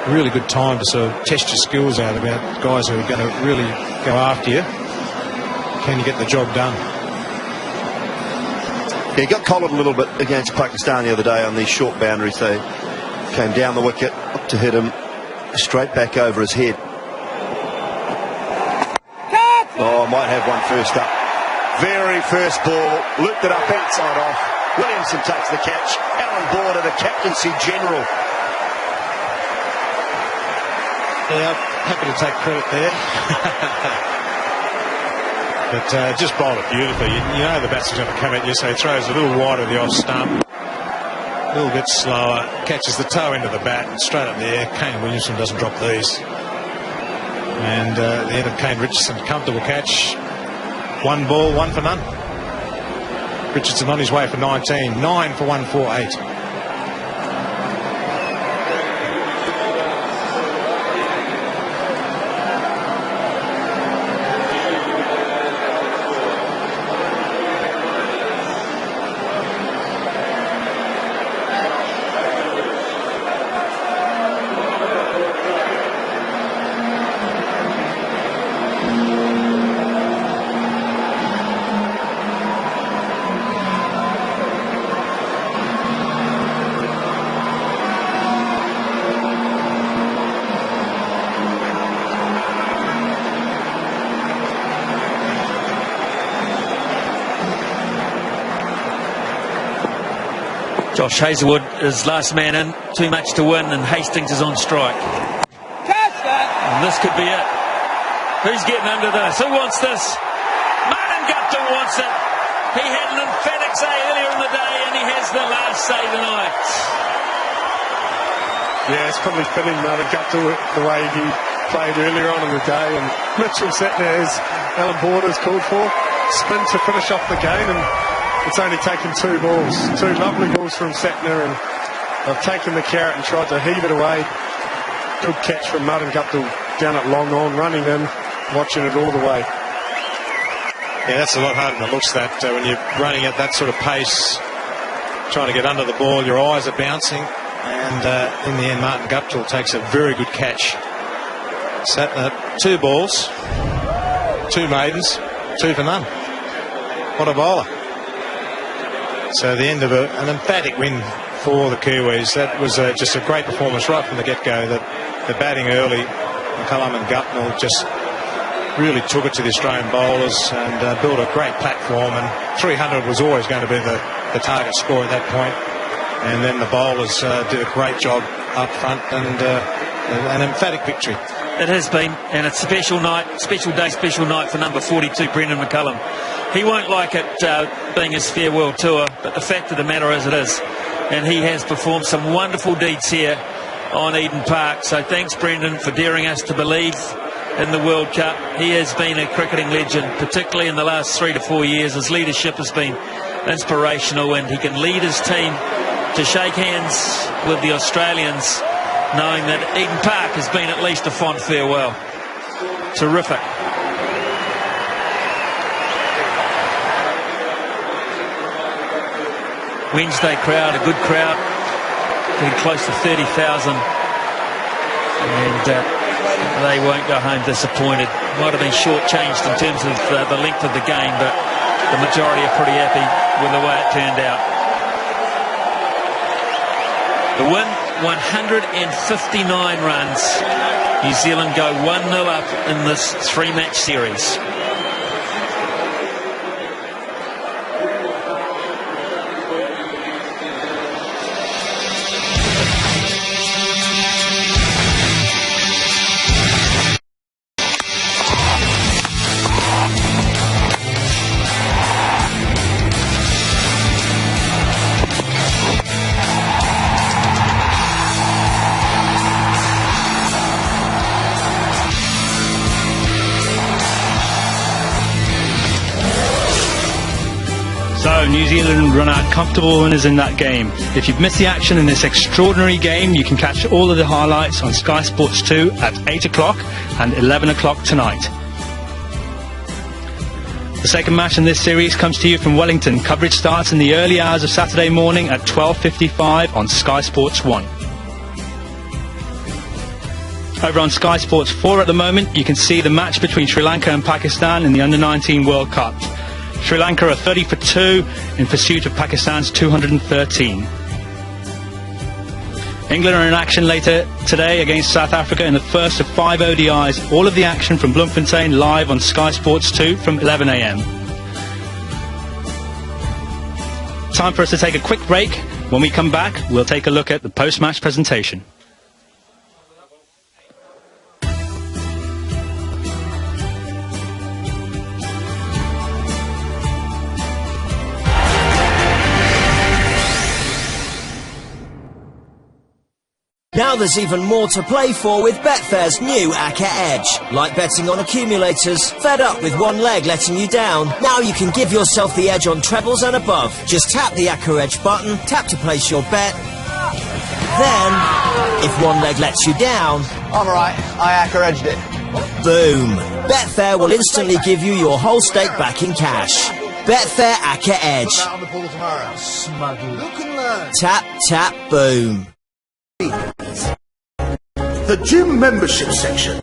really good time to sort of test your skills out about guys who are going to really go after you. Can you get the job done? Yeah, he got collared a little bit against Pakistan the other day on these short boundaries. They came down the wicket, up to hit him straight back over his head. Oh, might have one first up. Very first ball, looped it up outside off. Williamson takes the catch. Alan Border, the captaincy general. Yeah, happy to take credit there. But just bowled it beautifully. You know the batsman's going to come at you, so he throws a little wide of the off stump. A little bit slower, catches the toe end of the bat, and straight up the air. Kane Williamson doesn't drop these. And the end of Kane Richardson, comfortable catch. 1 ball, 1 for none. Richardson on his way for 19, 9 for 148. Josh Hazlewood is last man in, too much to win, and Hastings is on strike. Catch that! And this could be it. Who's getting under this? Who wants this? Martin Guptill wants it. He had an emphatic say earlier in the day, and he has the last say tonight. Yeah, it's probably fitting Martin Guptill the way he played earlier on in the day, and Mitchell sat there as Alan Border's called for. Spin to finish off the game, and it's only taken 2 balls. 2 lovely balls from Satner, and they've taken the carrot and tried to heave it away. Good catch from Martin Guptill down at long on, running in, watching it all the way. Yeah, that's a lot harder than it looks, that when you're running at that sort of pace, trying to get under the ball, your eyes are bouncing, and in the end Martin Guptill takes a very good catch. Satner, 2 balls, 2 maidens, 2 for none. What a bowler. So the end of an emphatic win for the Kiwis. That was just a great performance right from the get-go. The batting early, McCullum and Guptill just really took it to the Australian bowlers and built a great platform, and 300 was always going to be the target score at that point. And then the bowlers did a great job up front, and an emphatic victory. It has been, and it's a special night, special day, special night for number 42, Brendan McCullum. He won't like it being his farewell tour, but the fact of the matter is it is. And he has performed some wonderful deeds here on Eden Park. So thanks, Brendan, for daring us to believe in the World Cup. He has been a cricketing legend, particularly in the last 3 to 4 years. His leadership has been inspirational, and he can lead his team to shake hands with the Australians, knowing that Eden Park has been at least a fond farewell. Terrific. Wednesday crowd, a good crowd, getting close to 30,000, and they won't go home disappointed. Might have been shortchanged in terms of the length of the game, but the majority are pretty happy with the way it turned out. The win, 159 runs. New Zealand go 1-0 up in this 3-match series. So New Zealand run out comfortable winners in that game. If you've missed the action in this extraordinary game, you can catch all of the highlights on Sky Sports 2 at 8 o'clock and 11 o'clock tonight. The second match in this series comes to you from Wellington. Coverage starts in the early hours of Saturday morning at 12:55 on Sky Sports 1. Over on Sky Sports 4 at the moment, you can see the match between Sri Lanka and Pakistan in the Under-19 World Cup. Sri Lanka are 30 for 2 in pursuit of Pakistan's 213. England are in action later today against South Africa in the first of 5 ODIs. All of the action from Bloemfontein live on Sky Sports 2 from 11 a.m. Time for us to take a quick break. When we come back, we'll take a look at the post-match presentation. Now there's even more to play for with Betfair's new Acca Edge. Like betting on accumulators, fed up with one leg letting you down? Now you can give yourself the edge on trebles and above. Just tap the Acca Edge button, tap to place your bet. Then, if one leg lets you down... I'm alright, I Acca Edged it. Boom! Betfair will instantly give you your whole stake back in cash. Betfair Acca Edge. On the pool tomorrow. Smuggle. Look and learn. Tap, tap, boom. The gym membership section.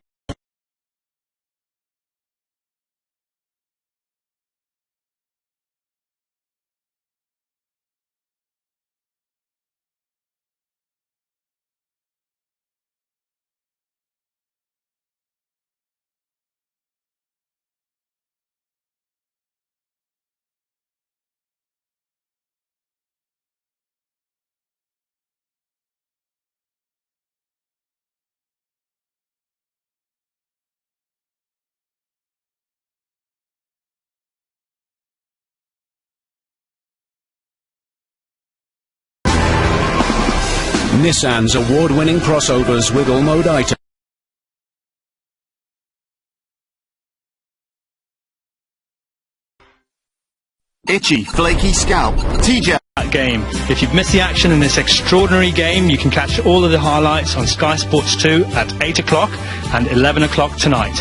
Nissan's award-winning crossovers with all-mode items. Itchy, flaky scalp. TJ. Game. If you've missed the action in this extraordinary game, you can catch all of the highlights on Sky Sports 2 at 8 o'clock and 11 o'clock tonight.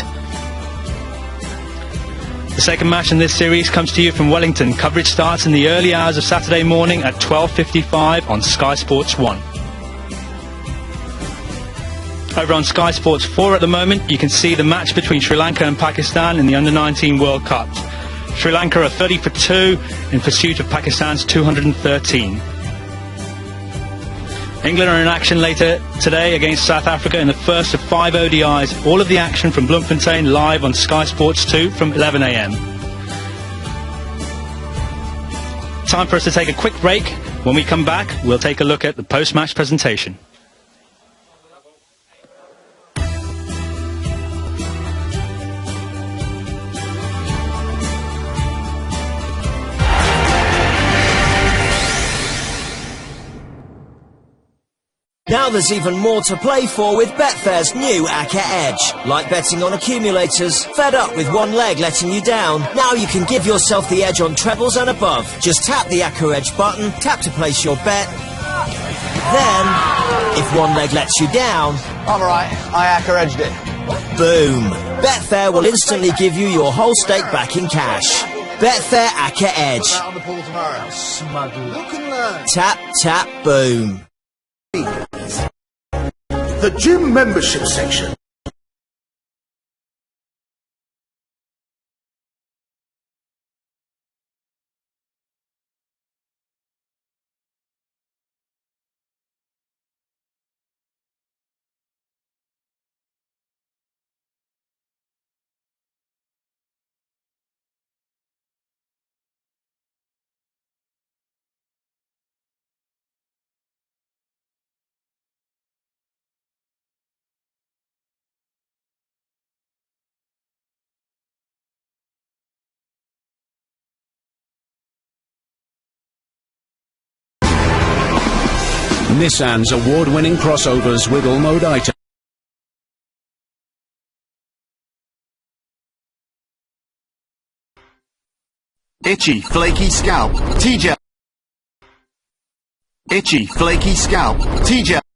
The second match in this series comes to you from Wellington. Coverage starts in the early hours of Saturday morning at 12:55 on Sky Sports 1. Over on Sky Sports 4 at the moment, you can see the match between Sri Lanka and Pakistan in the Under-19 World Cup. Sri Lanka are 30 for 2 in pursuit of Pakistan's 213. England are in action later today against South Africa in the first of 5 ODIs. All of the action from Bloemfontein live on Sky Sports 2 from 11 a.m. Time for us to take a quick break. When we come back, we'll take a look at the post-match presentation. Now there's even more to play for with Betfair's new Acca Edge. Like betting on accumulators, fed up with one leg letting you down? Now you can give yourself the edge on trebles and above. Just tap the Acca Edge button, tap to place your bet. Then, if one leg lets you down... Alright, I Acca Edged it. Boom! Betfair will instantly give you your whole stake back in cash. Betfair Acca Edge. On the pool tomorrow. Smuggle. Look and learn. Tap, tap, boom. The gym membership section. Nissan's award-winning crossovers with all-mode items. Itchy, flaky scalp. TJ. Itchy, flaky scalp. TJ.